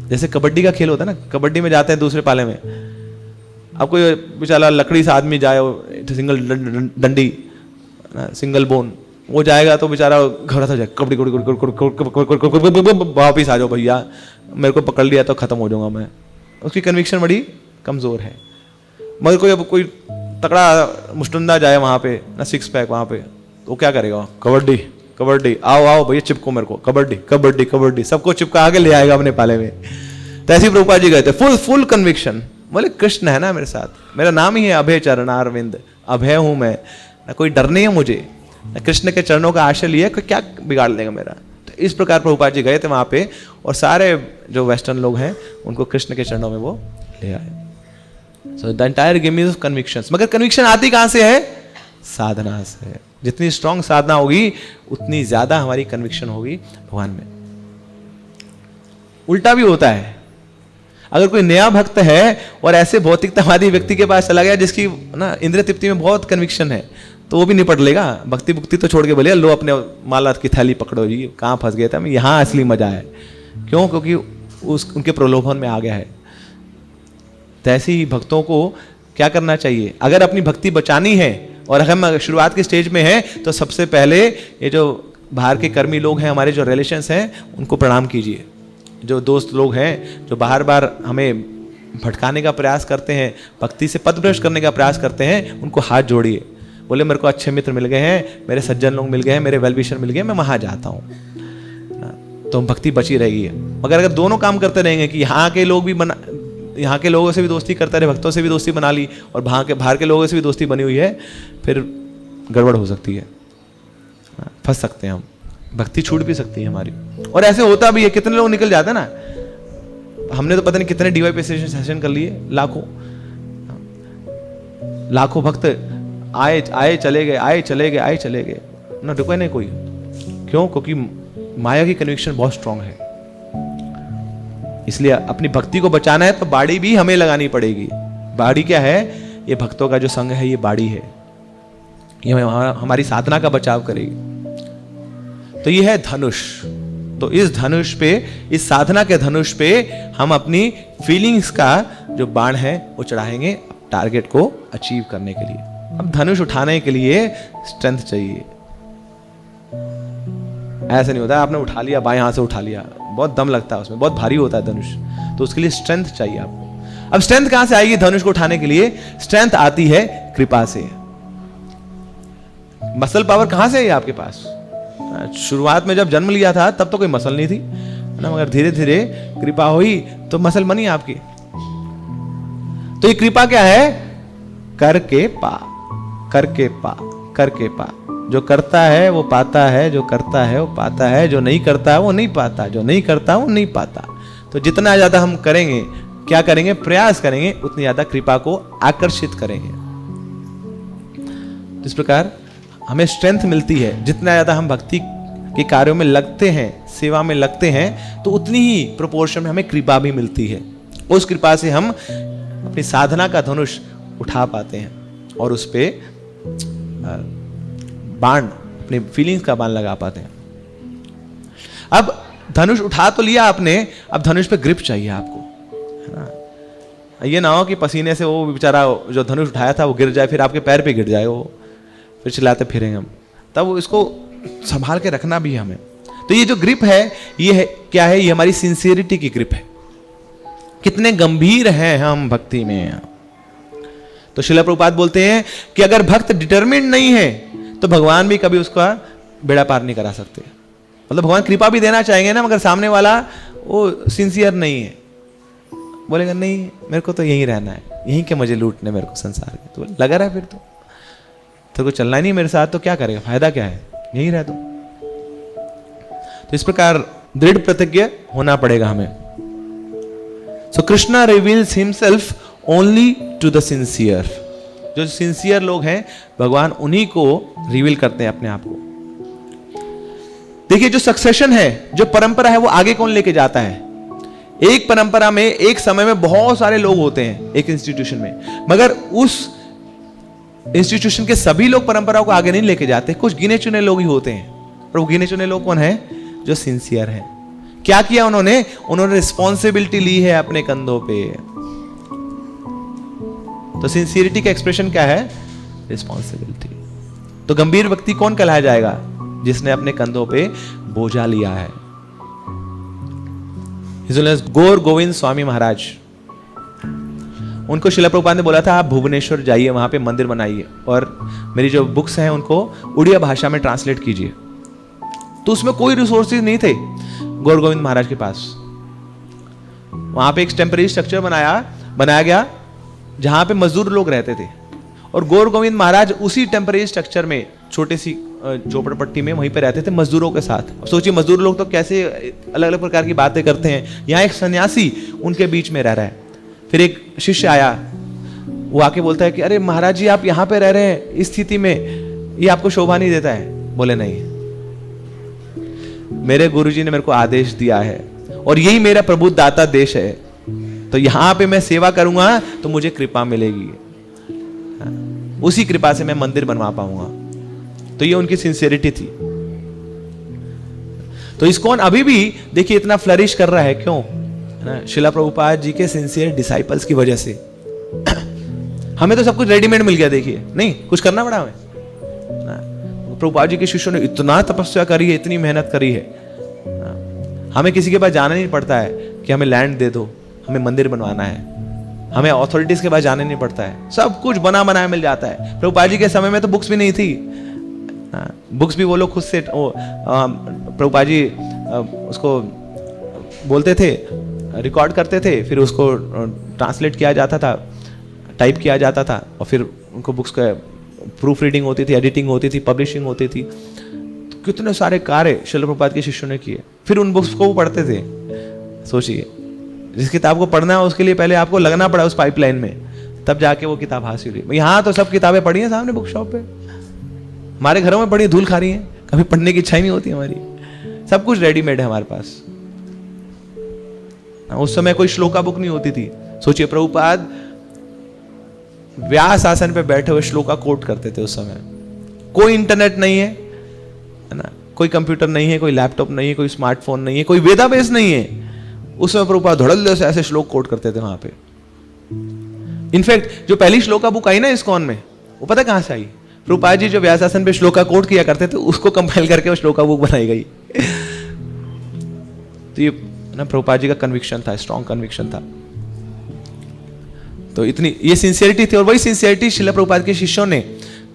जैसे कबड्डी का खेल होता है ना, कबड्डी में जाते हैं दूसरे पाले में, अब कोई बेचारा लकड़ी से आदमी जाए, सिंगल डंडी, सिंगल बोन, वो जाएगा तो बेचारा घबराता जाए, कबड्डी वापिस आ जाओ भैया, मेरे को पकड़ लिया तो खत्म हो जाऊंगा मैं। उसकी कन्विक्शन बड़ी कमजोर है। मगर कोई तगड़ा मुस्टंदा जाए वहां पे ना, सिक्स पैक वहां पे, तो क्या करेगा? कबड्डी कबड्डी, आओ आओ भैया चिपको मेरे को, कबड्डी कबड्डी कबड्डी, सबको चिपका के ले आएगा अपने पाले में। तो ऐसे प्रभुपाद जी गए थे, फुल कन्विक्शन, बोले कृष्ण है ना मेरे साथ, मेरा नाम ही है अभय चरणारविंद, अभय हूं मैं, ना कोई डर नहीं है मुझे, कृष्ण के चरणों का आश्रय लिया, कोई क्या बिगाड़ लेगा मेरा। तो इस प्रकार प्रभुपाद जी गए थे वहां पे, और सारे जो वेस्टर्न लोग हैं उनको कृष्ण के चरणों में वो ले आए। So the entire game is convictions. मगर कन्विक्शन आती कहां से है? साधना से। जितनी स्ट्रांग साधना होगी उतनी ज्यादा हमारी कन्विक्शन होगी भगवान में। उल्टा भी होता है, अगर कोई नया भक्त है और ऐसे भौतिकतावादी व्यक्ति के पास चला गया जिसकी ना इंद्रिय तृप्ति में बहुत कन्विक्शन है, तो वो भी निपट लेगा। भक्ति भुक्ति तो छोड़ के बोले लो अपने माला की थैली पकड़ो जी, कहाँ फंस गए थे हम, यहाँ असली मजा है। क्यों? क्योंकि उनके प्रलोभन में आ गया है। तो ऐसे ही भक्तों को क्या करना चाहिए? अगर अपनी भक्ति बचानी है और हम शुरुआत के स्टेज में हैं, तो सबसे पहले ये जो बाहर के कर्मी लोग हैं, हमारे जो रिलेशंस हैं, उनको प्रणाम कीजिए। जो दोस्त लोग हैं जो बार बार हमें भटकाने का प्रयास करते हैं, भक्ति से पथभ्रष्ट करने का प्रयास करते हैं, उनको हाथ जोड़िए। बोले मेरे को अच्छे मित्र मिल गए हैं, मेरे सज्जन लोग मिल गए हैं, मेरे वेलविशर मिल गए, मैं वहां जाता हूँ, तो भक्ति बची रहेगी। मगर अगर दोनों काम करते रहेंगे कि यहाँ के लोगों से भी दोस्ती करते रहे, भक्तों से भी दोस्ती बना ली, और बाहर के लोगों से भी दोस्ती बनी हुई है, फिर गड़बड़ हो सकती है, फंस सकते हैं हम, भक्ति छूट भी सकती है हमारी। और ऐसे होता भी है, कितने लोग निकल जाते हैं ना, हमने तो पता नहीं कितने DYP सेशन कर लिए, लाखों भक्त आए चले गए ना, रुके नहीं कोई। क्यों? क्योंकि माया की कन्विक्शन बहुत स्ट्रांग है। इसलिए अपनी भक्ति को बचाना है तो बाड़ी भी हमें लगानी पड़ेगी। बाड़ी क्या है? ये भक्तों का जो संग है, ये बाड़ी है, ये हमारी साधना का बचाव करेगी। तो ये है धनुष। तो इस धनुष पे, इस साधना के धनुष पे हम अपनी फीलिंग्स का जो बाण है वो चढ़ाएंगे टारगेट को अचीव करने के लिए। अब धनुष उठाने के लिए स्ट्रेंथ चाहिए। ऐसा नहीं होता आपने उठा लिया, बाएं हाथ से उठा लिया, बहुत दम लगता है उसमें, बहुत भारी होता है धनुष, तो उसके लिए स्ट्रेंथ चाहिए आपको। अब स्ट्रेंथ कहां से आएगी धनुष को उठाने के लिए? स्ट्रेंथ आती है कृपा से। मसल पावर कहां से है आपके पास? शुरुआत में जब जन्म लिया था तब तो कोई मसल नहीं थी ना, मगर धीरे धीरे कृपा हुई तो मसल बनी आपकी। तो ये कृपा क्या है? करके पा, करके पा, करके पा। जो करता है वो पाता है, जो करता है वो पाता है, जो नहीं करता है वो नहीं पाता, जो नहीं करता वो नहीं पाता। तो जितना ज्यादा हम करेंगे, क्या करेंगे? प्रयास करेंगे, उतनी ज्यादा कृपा को आकर्षित करेंगे। इस प्रकार हमें स्ट्रेंथ मिलती है। जितना ज्यादा हम भक्ति के कार्यों में लगते हैं, सेवा में लगते हैं, तो उतनी ही प्रोपोर्शन में हमें कृपा भी मिलती है। उस कृपा से हम अपनी साधना का धनुष उठा पाते हैं और उस पे बाण, अपने फीलिंग्स का बाण लगा पाते हैं। अब धनुष उठा तो लिया आपने, अब धनुष पे ग्रिप चाहिए आपको, है ना। ये ना हो कि पसीने से वो बेचारा जो धनुष उठाया था वो गिर जाए, फिर आपके पैर पे गिर जाए वो, फिर चिल्लाते फिरेंगे हम। तब इसको संभाल के रखना भी है हमें। तो ये जो ग्रिप है, ये है क्या है? ये हमारी सिंसियरिटी की ग्रिप है। कितने गंभीर हैं हम भक्ति में। तो श्रील प्रभुपाद बोलते हैं कि अगर भक्त डिटरमिन्ड नहीं है तो भगवान भी कभी उसका बेड़ा पार नहीं करा सकते। मतलब भगवान कृपा भी देना चाहेंगे ना, मगर सामने वाला वो सिंसियर नहीं है, बोलेगा नहीं मेरे को तो यहीं रहना है, यहीं के मजे लूटने मेरे को संसार के, तो लगा रहा है फिर तो को चलना ही नहीं मेरे साथ, तो क्या करेगा? फायदा क्या है? यहीं रह दो। तो इस प्रकार दृढ़ प्रतिज्ञ होना पड़ेगा हमें। So Krishna reveals himself only to the sincere. जो सिंसियर लोग हैं, भगवान उन्हीं को रिवील करते हैं अपने आप को। देखिए, जो सक्सेशन है, जो परंपरा है, वो आगे कौन लेके जाता है? एक परंपरा में एक समय में बहुत सारे लोग होते हैं एक इंस्टीट्यूशन में, मगर उस इंस्टीट्यूशन के सभी लोग परंपरा को आगे नहीं लेके जाते, कुछ गिने चुने लोग ही होते हैं। और वो गिने चुने लोग कौन है? जो सिंसियर है। क्या किया उन्होंने? उन्होंने रिस्पॉन्सिबिलिटी ली है अपने कंधों पे। तो सिंसियरिटी का एक्सप्रेशन क्या है? रिस्पॉन्सिबिलिटी। तो गंभीर व्यक्ति कौन कहलाया जाएगा? जिसने अपने कंधों पे बोझा लिया है। गौर गोविंद स्वामी महाराज, उनको शिला प्रभुपाद ने बोला था आप भुवनेश्वर जाइए, वहां पे मंदिर बनाइए और मेरी जो बुक्स हैं उनको उड़िया भाषा में ट्रांसलेट कीजिए। तो उसमें कोई रिसोर्सेज नहीं थे गौर गोविंद महाराज के पास। वहां पे एक टेम्परेरी स्ट्रक्चर बनाया गया जहां पे मजदूर लोग रहते थे, और गौर गोविंद महाराज उसी टेम्परेरी स्ट्रक्चर में छोटी सी झोपड़पट्टी में वहीं पे रहते थे मजदूरों के साथ। सोचिए मजदूर लोग तो कैसे अलग अलग प्रकार की बातें करते हैं, यहाँ एक सन्यासी उनके बीच में रह रहा है। फिर एक शिष्य आया, वो आके बोलता है कि अरे महाराज जी आप यहाँ पे रह रहे हैं इस स्थिति में, ये आपको शोभा नहीं देता है? बोले नहीं, मेरे गुरुजी ने मेरे को आदेश दिया है और यही मेरा प्रभु दाता देश है, तो यहां पे मैं सेवा करूंगा तो मुझे कृपा मिलेगी, उसी कृपा से मैं मंदिर बनवा पाऊंगा। तो ये उनकी सिंसियरिटी थी। तो इस्कॉन अभी भी देखिए इतना फ्लरिश कर रहा है, क्यों? शिला प्रभुपाद जी के सिंसियर डिसाइपल्स की वजह से। हमें तो सब कुछ रेडीमेड मिल गया, देखिए नहीं कुछ करना पड़ा हमें। प्रभुपाद जी के शिष्यों ने इतना तपस्या करी है, इतनी मेहनत करी है। हमें किसी के पास जाना नहीं पड़ता है कि हमें लैंड दे दो, हमें मंदिर बनवाना है, हमें अथॉरिटीज के पास जाने नहीं पड़ता है, सब कुछ बना बनाया मिल जाता है। प्रभुपाद जी के समय में तो बुक्स भी नहीं थी, बुक्स भी वो लोग खुद से प्रभुपाद जी उसको बोलते थे, रिकॉर्ड करते थे, फिर उसको ट्रांसलेट किया जाता था, टाइप किया जाता था, और फिर उनको बुक्स का प्रूफ रीडिंग होती थी, एडिटिंग होती थी, पब्लिशिंग होती थी। तो कितने सारे कार्य शिला प्रभुपाद के शिष्यों ने किए। फिर उन बुक्स को वो पढ़ते थे। सोचिए जिस किताब को पढ़ना है उसके लिए पहले आपको लगना पड़ा उस पाइपलाइन में, तब जाके वो किताब हासिल हुई। यहाँ तो सब किताबें पढ़ी हैं सामने बुक शॉप पे, हमारे घरों में पढ़ी धूल खा रही है, कभी पढ़ने की इच्छा ही नहीं होती हमारी। सब कुछ रेडीमेड है हमारे पास। उस समय कोई श्लोका बुक नहीं होती थी। सोचिए प्रभुपाद व्यास आसन पे बैठे हुए श्लोका कोट करते थे उस समय। कोई इंटरनेट नहीं है ना, कोई कंप्यूटर नहीं है, कोई लैपटॉप नहीं है, कोई स्मार्टफोन नहीं है, कोई वेदाबेस नहीं है। उस समय प्रभुपाद धड़ल्ले से ऐसे श्लोक कोट करते थे वहां पे। इनफैक्ट जो पहली श्लोका बुक आई ना इस्कॉन में, वो पता कहां से आई? प्रभुपाद जी जो व्यास आसन पे श्लोका कोट किया करते थे, उसको कंपाइल करके वो श्लोका बुक बनाई गई। तो ये ना प्रभुपाद जी का कन्विक्शन था, स्ट्रॉन्ग कन्विक्शन था। तो इतनी ये सिंसियरिटी थी, और वही सिंसियरिटी शिला प्रभुपाद के शिष्यों ने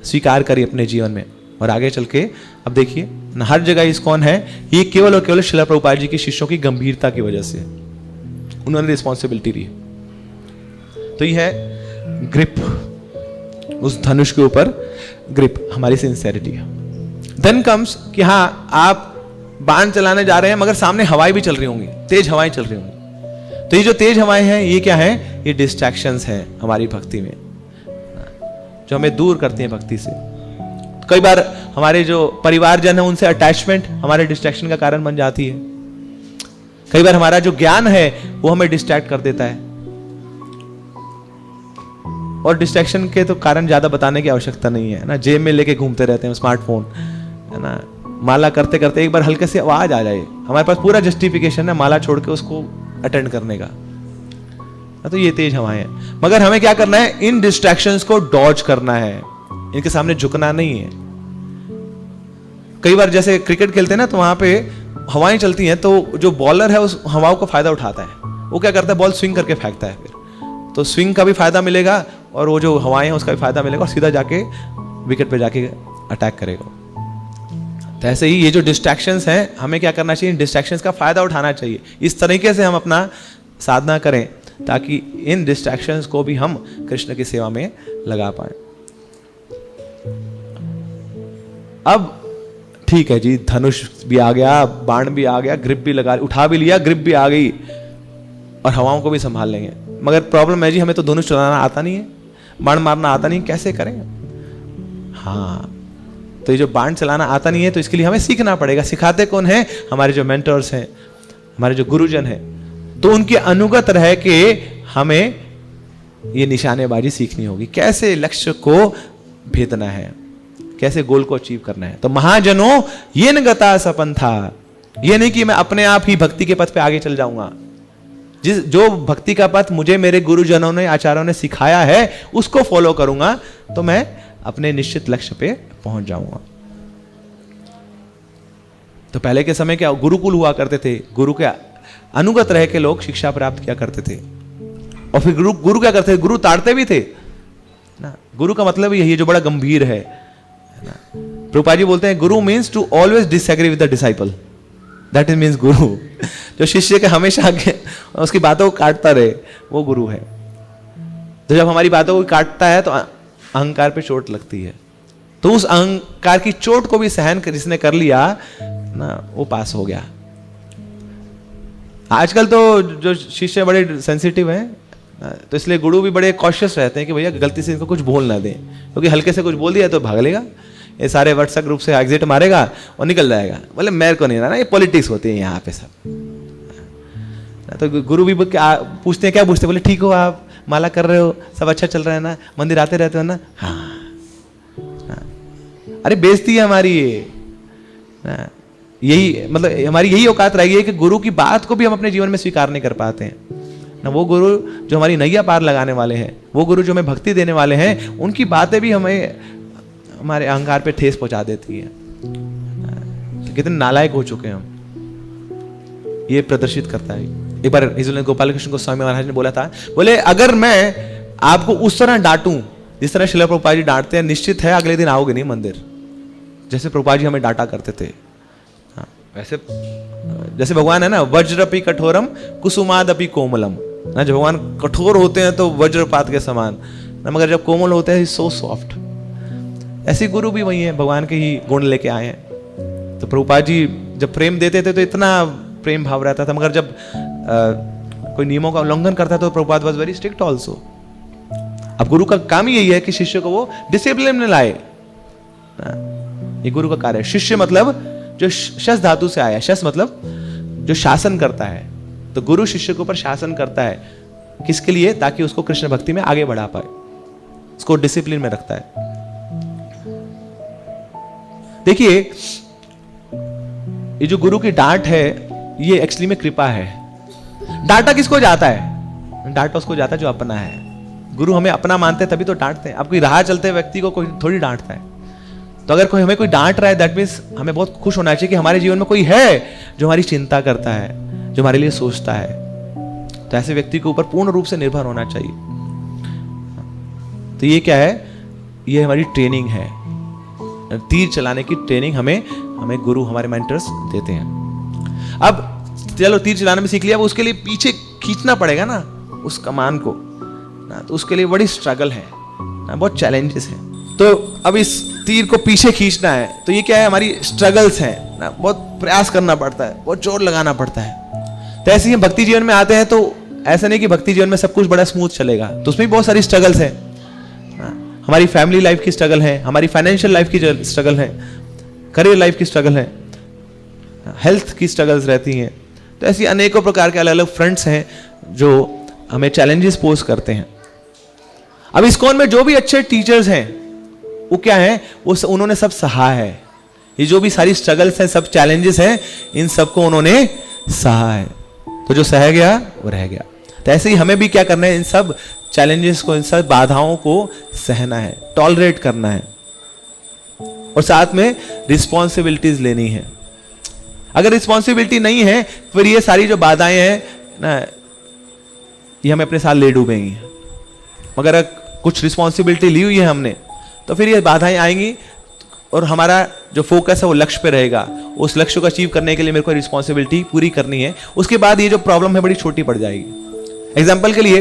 स्वीकार करी अपने जीवन में। और आगे चल के अब देखिए हर जगह इस्कॉन है, ये केवल और केवल शिला प्रभुपाद जी के शिष्यों की गंभीरता की वजह से उन्होंने रिस्पॉन्सिबिलिटी ली। तो ये है ग्रिप, उस धनुष के ऊपर ग्रिप, हमारी सिंसियरिटी है। देन कम्स कि हाँ आप बाण चलाने जा रहे हैं मगर सामने हवाएं भी चल रही होंगी, तेज हवाएं चल रही होंगी। तो ये जो तेज हवाएं हैं ये क्या है? ये डिस्ट्रैक्शंस हैं हमारी भक्ति में, जो हमें दूर करती हैं भक्ति से। कई बार हमारे जो परिवारजन है उनसे अटैचमेंट हमारे डिस्ट्रैक्शन का कारण बन जाती है। कई बार हमारा जो ज्ञान है वो हमें डिस्ट्रैक्ट कर देता है। और डिस्ट्रैक्शन के तो कारण ज्यादा बताने की आवश्यकता नहीं है ना, जेब में लेके घूमते रहते हैं स्मार्टफोन, है ना, माला करते करते एक बार हल्के से आवाज आ जाए, हमारे पास पूरा जस्टिफिकेशन है माला छोड़ के उसको अटेंड करने का। तो ये तेज हवाएं हैं, मगर हमें क्या करना है? इन डिस्ट्रैक्शंस को डॉज करना है, इनके सामने झुकना नहीं है। कई बार जैसे क्रिकेट खेलते हैं ना, तो वहां पे हवाएं चलती हैं, तो जो बॉलर है उस हवाओं का फायदा उठाता है। वो क्या करता है? बॉल स्विंग करके फेंकता है, फिर तो स्विंग का भी फायदा मिलेगा और वो जो हवाएं हैं उसका भी फायदा मिलेगा, और सीधा जाके विकेट पे जाके अटैक करेगा। तो ऐसे ही ये जो डिस्ट्रैक्शंस हैं, हमें क्या करना चाहिए? डिस्ट्रैक्शंस का फायदा उठाना चाहिए। इस तरीके से हम अपना साधना करें ताकि इन डिस्ट्रैक्शंस को भी हम कृष्ण की सेवा में लगा पाए। अब ठीक है जी, धनुष भी आ गया, बाण भी आ गया, ग्रिप भी लगा, उठा भी लिया, ग्रिप भी आ गई, और हवाओं को भी संभाल लेंगे। मगर प्रॉब्लम है जी, हमें तो धनुष चलाना आता नहीं है, बाण मारना आता नहीं, कैसे करेंगे? हाँ, तो ये जो बाण चलाना आता नहीं है, तो इसके लिए हमें सीखना पड़ेगा। सिखाते कौन है? हमारे जो मेंटर्स हैं, हमारे जो गुरुजन हैं। तो उनके अनुगत रह के हमें ये निशानेबाजी सीखनी होगी, कैसे लक्ष्य को भेदना है, कैसे गोल को अचीव करना है। तो महाजनों ये न गता सपंथा, ये नहीं कि मैं अपने आप ही भक्ति के पथ पे आगे चल जाऊंगा। जो भक्ति का पथ मुझे मेरे गुरुजनों ने, आचार्यों ने सिखाया है, उसको फॉलो करूंगा तो मैं अपने निश्चित लक्ष्य पे पहुंच जाऊंगा। तो पहले के समय क्या गुरुकुल हुआ करते थे, गुरु के अनुगत रह के लोग शिक्षा प्राप्त किया करते थे। और फिर गुरु क्या करते थे, गुरु ताड़ते भी थे ना। गुरु का मतलब यही है जो बड़ा गंभीर है ना। प्रभुपाद जी बोलते हैं guru means to always disagree with the disciple, that is means guru. जो शिष्य के हमेशा उसकी बातों को काटता रहे, वो गुरु है। तो जब हमारी बातों को काटता है तो अहंकार पे चोट लगती है। तो उस अहंकार की चोट को भी सहन जिसने कर लिया ना, वो पास हो गया। आजकल तो जो शिष्य बड़े सेंसिटिव हैं, तो इसलिए गुरु भी बड़े कॉशियस रहते हैं कि भैया गलती से इनको कुछ बोल ना दें, क्योंकि हल्के से कुछ बोल दिया तो भाग लेगा, ये सारे व्हाट्सएप ग्रुप से एग्जिट मारेगा और निकल जाएगा। बोले मेरे को नहीं ना, ये पॉलिटिक्स होती है यहाँ पे सब। तो गुरु भी पूछते हैं, क्या पूछते हैं, बोले ठीक हो आप, माला कर रहे हो, सब अच्छा चल रहा है ना, मंदिर आते रहते हो ना। हाँ, अरे बेइज्जती है हमारी ये, यही मतलब हमारी यही औकात रह गई है कि गुरु की बात को भी हम अपने जीवन में स्वीकार नहीं कर पाते हैं ना। वो गुरु जो हमारी नैया पार लगाने वाले हैं, वो गुरु जो हमें भक्ति देने वाले हैं, उनकी बातें भी हमें हमारे अहंकार पे ठेस पहुंचा देती है। तो कितने नालायक हो चुके हैं हम, ये प्रदर्शित करता है। एक बार गोपाल कृष्ण गोस्वामी महाराज ने बोला था, बोले अगर मैं आपको उस तरह डांटूं जिस तरह श्रील प्रभुपाद जी डांटते हैं, निश्चित है अगले दिन आओगे नहीं मंदिर, जैसे प्रभुपाद जी हमें डांटा करते थे। हाँ, वैसे जैसे भगवान है ना, वज्रपि कठोरम कुसुमादपि कोमलम ना। जब भगवान कठोर होते हैं तो वज्रपात के समान ना, मगर जब कोमल होते हैं सो सॉफ्ट। ऐसे गुरु भी वही है, भगवान के ही गुण लेके आए हैं। तो प्रभुपाद जी जब प्रेम देते थे तो इतना प्रेम भाव रहता था, मगर जब कोई नियमों का उल्लंघन करता था तो Prabhupada was very strict also. अब गुरु का काम ही यही है कि शिष्य को वो डिसिप्लिन में लाए, ये गुरु का कार्य है। शिष्य मतलब जो शस धातु से आया, शस मतलब जो शासन करता है। तो गुरु शिष्य के ऊपर शासन करता है, किसके लिए? ताकि उसको कृष्ण भक्ति में आगे बढ़ा पाए, उसको डिसिप्लिन में रखता है। देखिए ये जो गुरु की डांट है, ये एक्चुअली में कृपा है। डांटा किसको जाता है? डांटा उसको जाता है जो अपना है। गुरु हमें अपना मानते हैं तभी तो डांटते हैं। अब कोई राह चलते व्यक्ति को कोई थोड़ी डांटता है। तो अगर कोई हमें कोई डांट रहा है, दैट मीन्स हमें बहुत खुश होना चाहिए कि हमारे जीवन में कोई है जो हमारी चिंता करता है, जो हमारे लिए सोचता है। तो ऐसे व्यक्ति के ऊपर पूर्ण रूप से निर्भर होना चाहिए। तो ये क्या है? ये हमारी ट्रेनिंग है, तीर चलाने की ट्रेनिंग हमें गुरु, हमारे मेंटर्स देते हैं। अब चलो तीर चलाने में सीख लिया, वो उसके लिए पीछे खींचना पड़ेगा ना उस कमान को ना, तो उसके लिए बड़ी स्ट्रगल है ना, बहुत चैलेंजेस है। तो अब इस तीर को पीछे खींचना है, तो ये क्या है? हमारी स्ट्रगल्स हैं ना, बहुत प्रयास करना पड़ता है, बहुत जोर लगाना पड़ता है। तो ऐसे ही हम भक्ति जीवन में आते हैं, तो ऐसा नहीं कि भक्ति जीवन में सब कुछ बड़ा स्मूथ चलेगा, तो उसमें भी बहुत सारी स्ट्रगल्स हैं। हमारी फैमिली लाइफ की स्ट्रगल है, हमारी फाइनेंशियल लाइफ की स्ट्रगल है, करियर लाइफ की स्ट्रगल है, हेल्थ की स्ट्रगल्स रहती हैं। तो ऐसी अनेकों प्रकार के अलग अलग फ्रंट्स हैं जो हमें चैलेंजेस पोज करते हैं। अब इस्कॉन में जो भी अच्छे टीचर्स हैं वो क्या है? वो उन्होंने सब सहा है। ये जो भी सारी स्ट्रगल्स हैं, सब चैलेंजेस हैं, इन सबको उन्होंने सहा है। तो जो सह गया वो रह गया। तो ऐसे ही हमें भी क्या करना है? इन सब चैलेंजेस को, इन सब बाधाओं को सहना है, टॉलरेट करना है, और साथ में रिस्पॉन्सिबिलिटीज लेनी है। अगर रिस्पॉन्सिबिलिटी नहीं है, फिर ये सारी जो बाधाएं हैं ना, ये हमें अपने साथ ले डूबेंगी। मगर कुछ रिस्पॉन्सिबिलिटी ली हुई है हमने, तो फिर ये बाधाएं आएंगी और हमारा जो फोकस है वो लक्ष्य पे रहेगा। उस लक्ष्य को अचीव करने के लिए मेरे को रिस्पॉन्सिबिलिटी पूरी करनी है। उसके बाद ये जो प्रॉब्लम है बड़ी छोटी पड़ जाएगी। एग्जाम्पल के लिए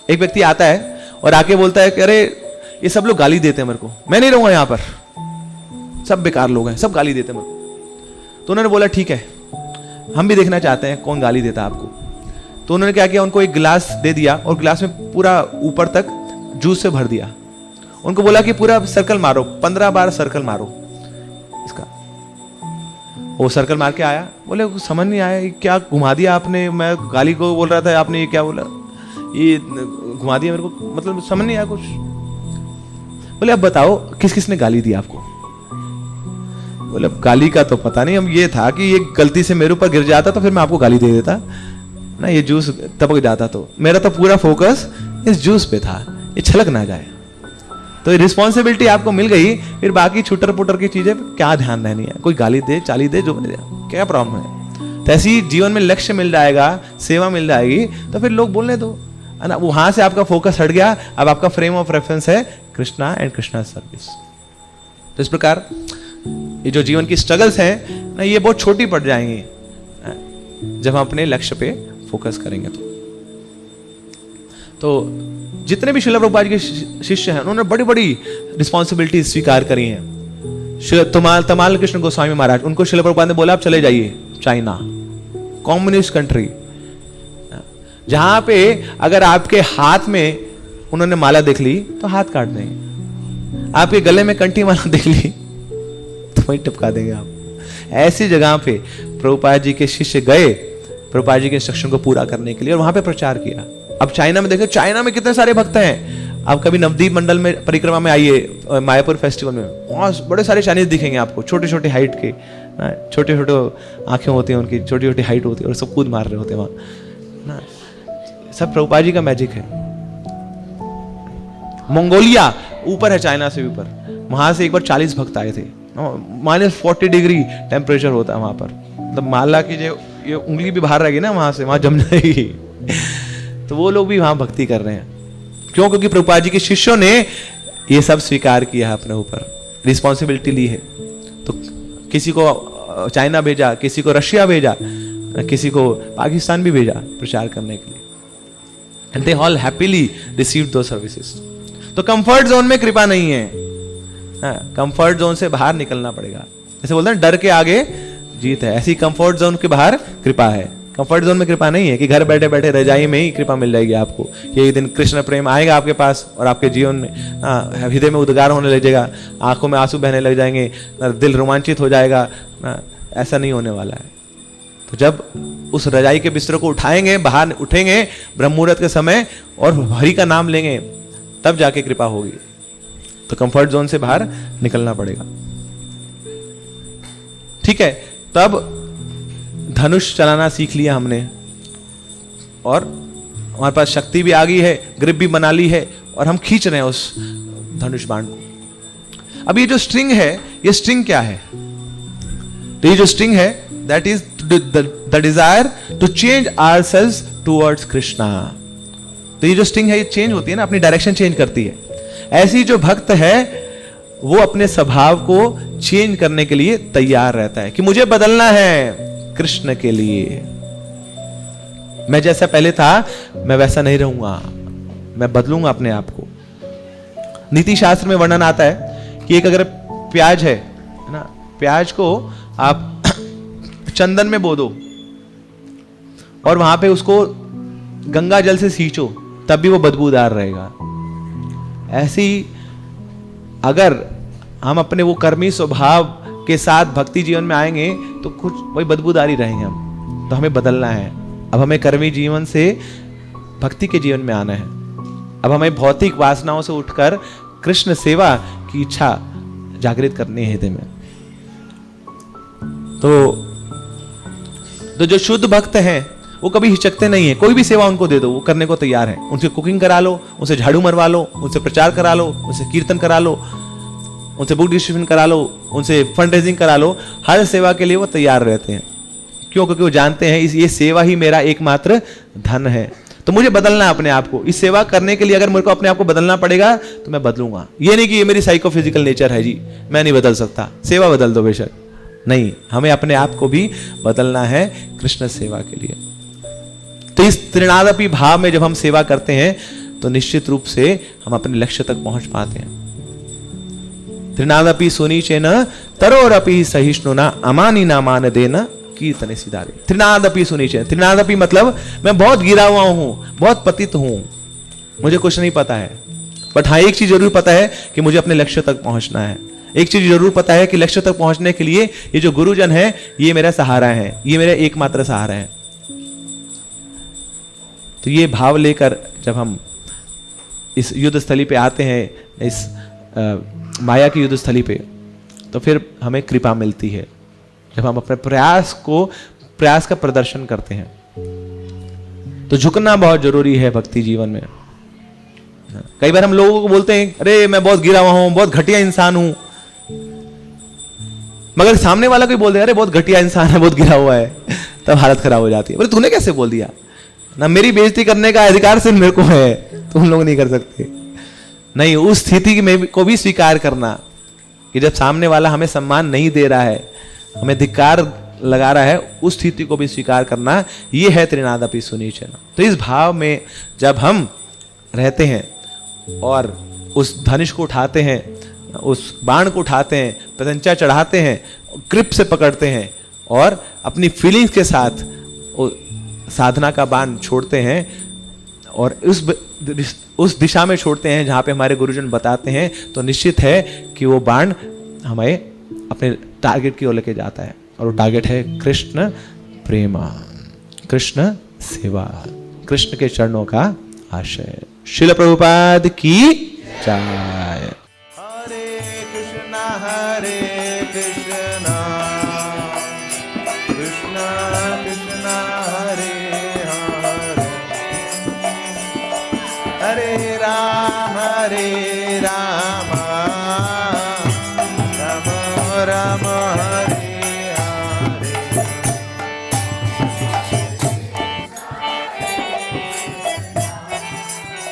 एक व्यक्ति आता है और आके बोलता है कि अरे ये सब लोग गाली देते हैं मेरे को, मैं नहीं रहूंगा यहाँ पर, सब बेकार लोग हैं, सब गाली देते हैं मेरे को। तो उन्होंने बोला ठीक है, हम भी देखना चाहते हैं कौन गाली देता है आपको। तो उन्होंने क्या किया? उनको एक गिलास दे दिया और गिलास में पूरा ऊपर तक जूस से भर दिया। उनको बोला कि पूरा सर्कल मारो, 15 बार सर्कल मारो इसका। वो सर्कल मार के आया, बोले समझ नहीं आया क्या घुमा दिया आपने, मैं गाली को बोल रहा था, आपने ये क्या बोला, ये घुमा दिया मेरे को, मतलब समझ नहीं आया कुछ। बोले अब बताओ किस किसने गाली दी आपको? बोले गाली का तो पता नहीं, हम ये था कि ये गलती से मेरे ऊपर गिर जाता तो फिर मैं आपको गाली दे देता ना, ये जूस टपक जाता तो मेरा तो पूरा फोकस इस जूस पे था, ये छलक ना जाए। तो रिस्पॉन्सिबिलिटी आपको मिल गई, फिर बाकी छुटर पुटर की चीजें क्या ध्यान रहनी है, कोई गाली दे चाली दे जो दे, क्या प्रॉब्लम है। तो ऐसी जीवन में लक्ष्य मिल जाएगा, सेवा मिल जाएगी, तो फिर लोग बोलने दो, है ना। वहां से आपका फोकस हट गया, अब आपका फ्रेम ऑफ रेफरेंस है कृष्णा एंड कृष्णा सर्विस। तो इस प्रकार ये जो जीवन की स्ट्रगल्स हैं ना, ये बहुत छोटी पड़ जाएंगी जब हम अपने लक्ष्य पे फोकस करेंगे। तो जितने भी श्रील प्रभुपाद के शिष्य हैं, उन्होंने बड़ी बड़ी रिस्पॉन्सिबिलिटी स्वीकार करी हैं। तमाल कृष्ण गोस्वामी महाराज, उनको श्रील प्रभुपाद ने बोला आप चले जाइए चाइना, कम्युनिस्ट कंट्री, जहां पे अगर आपके हाथ में उन्होंने माला देख ली तो हाथ काट देंगे, आपके गले में कंठी माला देख ली तो वहीं टिपका देंगे आप। ऐसी जगह पे प्रभुपाद जी के शिष्य गए प्रभुपाद जी के इंस्ट्रक्शन को पूरा करने के लिए, और वहां पे प्रचार किया। अब चाइना में देखो, चाइना में कितने सारे भक्त हैं। आप कभी नवदीप मंडल में परिक्रमा में आइए, मायापुर फेस्टिवल में, वहां बड़े सारे चाइनीज दिखेंगे आपको, छोटे छोटे हाइट के, छोटे छोटे आंखें होती हैं उनकी, छोटी छोटी हाइट होती है, और सब कूद मार रहे होते हैं वहां ना। सब प्रभुपाद जी का मैजिक है। मंगोलिया ऊपर है, चाइना से ऊपर, वहां से एक बार 40 भक्त आए थे, -40 डिग्री टेम्परेचर होता है वहां पर, मतलब माला की जो ये उंगली भी बाहर रहेगी ना, वहां से वहां जम जाएगी। तो वो लोग भी वहां भक्ति कर रहे हैं, क्यों? क्योंकि प्रभुपाद जी के शिष्यों ने ये सब स्वीकार किया है, अपने ऊपर रिस्पॉन्सिबिलिटी ली है। तो किसी को चाइना भेजा, किसी को रशिया भेजा, किसी को पाकिस्तान भी भेजा प्रचार करने के लिए, and they all happily received दो सर्विसेज। तो कंफर्ट जोन में कृपा नहीं है, कंफर्ट जोन से बाहर निकलना पड़ेगा। जैसे बोलते हैं डर के आगे जीत है, ऐसी कंफर्ट जोन के बाहर कृपा है। कंफर्ट जोन में कृपा नहीं है कि घर बैठे बैठे रजाई में ही कृपा मिल जाएगी आपको, कि एक दिन कृष्ण प्रेम आएगा आपके पास और आपके जीवन में हृदय में उद्गार होने लगेगा, आंखों में आंसू बहने लग जाएंगे, दिल रोमांचित हो जाएगा। ऐसा नहीं होने वाला है। तो जब उस रजाई के बिस्तर को उठाएंगे, बाहर उठेंगे ब्रह्म मुहूर्त के समय और हरि का नाम लेंगे, तब जाके कृपा होगी। तो कंफर्ट जोन से बाहर निकलना पड़ेगा। ठीक है, तब धनुष चलाना सीख लिया हमने, और हमारे पास शक्ति भी आ गई है, ग्रिप भी बना ली है, और हम खींच रहे हैं उस धनुष बाण को। अब ये जो स्ट्रिंग है, ये स्ट्रिंग क्या है? तो ये जो स्ट्रिंग है, that is the desire to change ourselves towards Krishna. तो ये जो स्ट्रिंग है, ये चेंज होती है ना, अपनी डायरेक्शन चेंज करती है। ऐसी जो भक्त है वो अपने स्वभाव को चेंज करने के लिए तैयार रहता है कि मुझे बदलना है कृष्ण के लिए। मैं जैसा पहले था मैं वैसा नहीं रहूंगा, मैं बदलूंगा अपने आप को। नीति शास्त्र में वर्णन आता है कि एक अगर प्याज है ना, प्याज को आप चंदन में बो दो और वहां पे उसको गंगा जल से सींचो, तब भी वो बदबूदार रहेगा। ऐसे ही अगर हम अपने वो कर्मी स्वभाव के साथ भक्ति जीवन में आएंगे तो कुछ वही बदबूदार ही रहेंगे हम। तो हमें बदलना है। अब हमें कर्मी जीवन से भक्ति के जीवन में आना है। अब हमें भौतिक वासनाओं से उठकर कृष्ण सेवा की इच्छा जागृत करनी है हृदय में। तो जो शुद्ध भक्त हैं वो कभी हिचकते नहीं है। कोई भी सेवा उनको दे दो, वो करने को तैयार है। उनसे कुकिंग करा लो, उनसे झाड़ू मरवा लो, उनसे प्रचार करा लो, उनसे कीर्तन करा लो, उनसे बुक डिस्ट्रीब्यूशन करा लो, उनसे फंड रेजिंग करा लो। हर सेवा के लिए वो तैयार रहते हैं। क्यों? क्योंकि वो जानते हैं ये सेवा ही मेरा एकमात्र धन है। तो मुझे बदलना है अपने आप को। इस सेवा करने के लिए अगर मेरे को अपने आप को बदलना पड़ेगा तो मैं बदलूंगा। ये नहीं कि ये मेरी साइकोफिजिकल नेचर है जी, मैं नहीं बदल सकता, सेवा बदल दो बेशक। नहीं, हमें अपने आप को भी बदलना है कृष्ण सेवा के लिए। तो इस त्रिनादपि भाव में जब हम सेवा करते हैं तो निश्चित रूप से हम अपने लक्ष्य तक पहुंच पाते हैं। त्रिनादपि सुनीचेन तरोरपि सहिष्णुना अमानिना मान देना कीर्तने सिधारे। त्रिनादपि सुनीचेन, त्रिनादपि मतलब मैं बहुत गिरा हुआ हूं, बहुत पतित हूं, मुझे कुछ नहीं पता है। बट हाँ, एक चीज जरूर पता है कि मुझे अपने लक्ष्य तक पहुंचना है। एक चीज जरूर पता है कि लक्ष्य तक पहुंचने के लिए ये जो गुरुजन है ये मेरा सहारा है, ये मेरा एकमात्र सहारा है। तो ये भाव लेकर जब हम इस युद्ध स्थली पे आते हैं, इस माया की युद्ध स्थली पे, तो फिर हमें कृपा मिलती है जब हम अपने प्रयास का प्रदर्शन करते हैं। तो झुकना बहुत जरूरी है भक्ति जीवन में। कई बार हम लोगों को बोलते हैं अरे मैं बहुत गिरा हुआ हूं, बहुत घटिया इंसान हूं, मगर सामने वाला कोई बोल दे अरे बहुत घटिया इंसान है, बहुत गिरा हुआ है, तब हालत खराब हो जाती है। बोले तूने कैसे बोल दिया ना, मेरी बेइज्जती करने का अधिकार सिर्फ मेरे को है, तुम लोग नहीं कर सकते। नहीं, उस स्थिति में को भी स्वीकार करना कि जब सामने वाला हमें सम्मान नहीं दे रहा है, हमें धिक्कार लगा रहा है, उस स्थिति को भी स्वीकार करना, ये है त्रिनादपि सुनीचन। तो इस भाव में जब हम रहते हैं और उस धनुष को उठाते हैं, उस बाण को उठाते हैं, प्रत्यंचा चढ़ाते हैं, ग्रिप से पकड़ते हैं और अपनी फीलिंग्स के साथ साधना का बाण छोड़ते हैं और उस दिशा में छोड़ते हैं जहां पे हमारे गुरुजन बताते हैं, तो निश्चित है कि वो बाण हमें अपने टारगेट की ओर लेके जाता है। और वो टारगेट है कृष्ण प्रेम, कृष्ण सेवा, कृष्ण के चरणों का आशय। श्रील प्रभुपाद की जय। हरे कृष्णा कृष्णा कृष्णा हरे हरे, हरे राम राम राम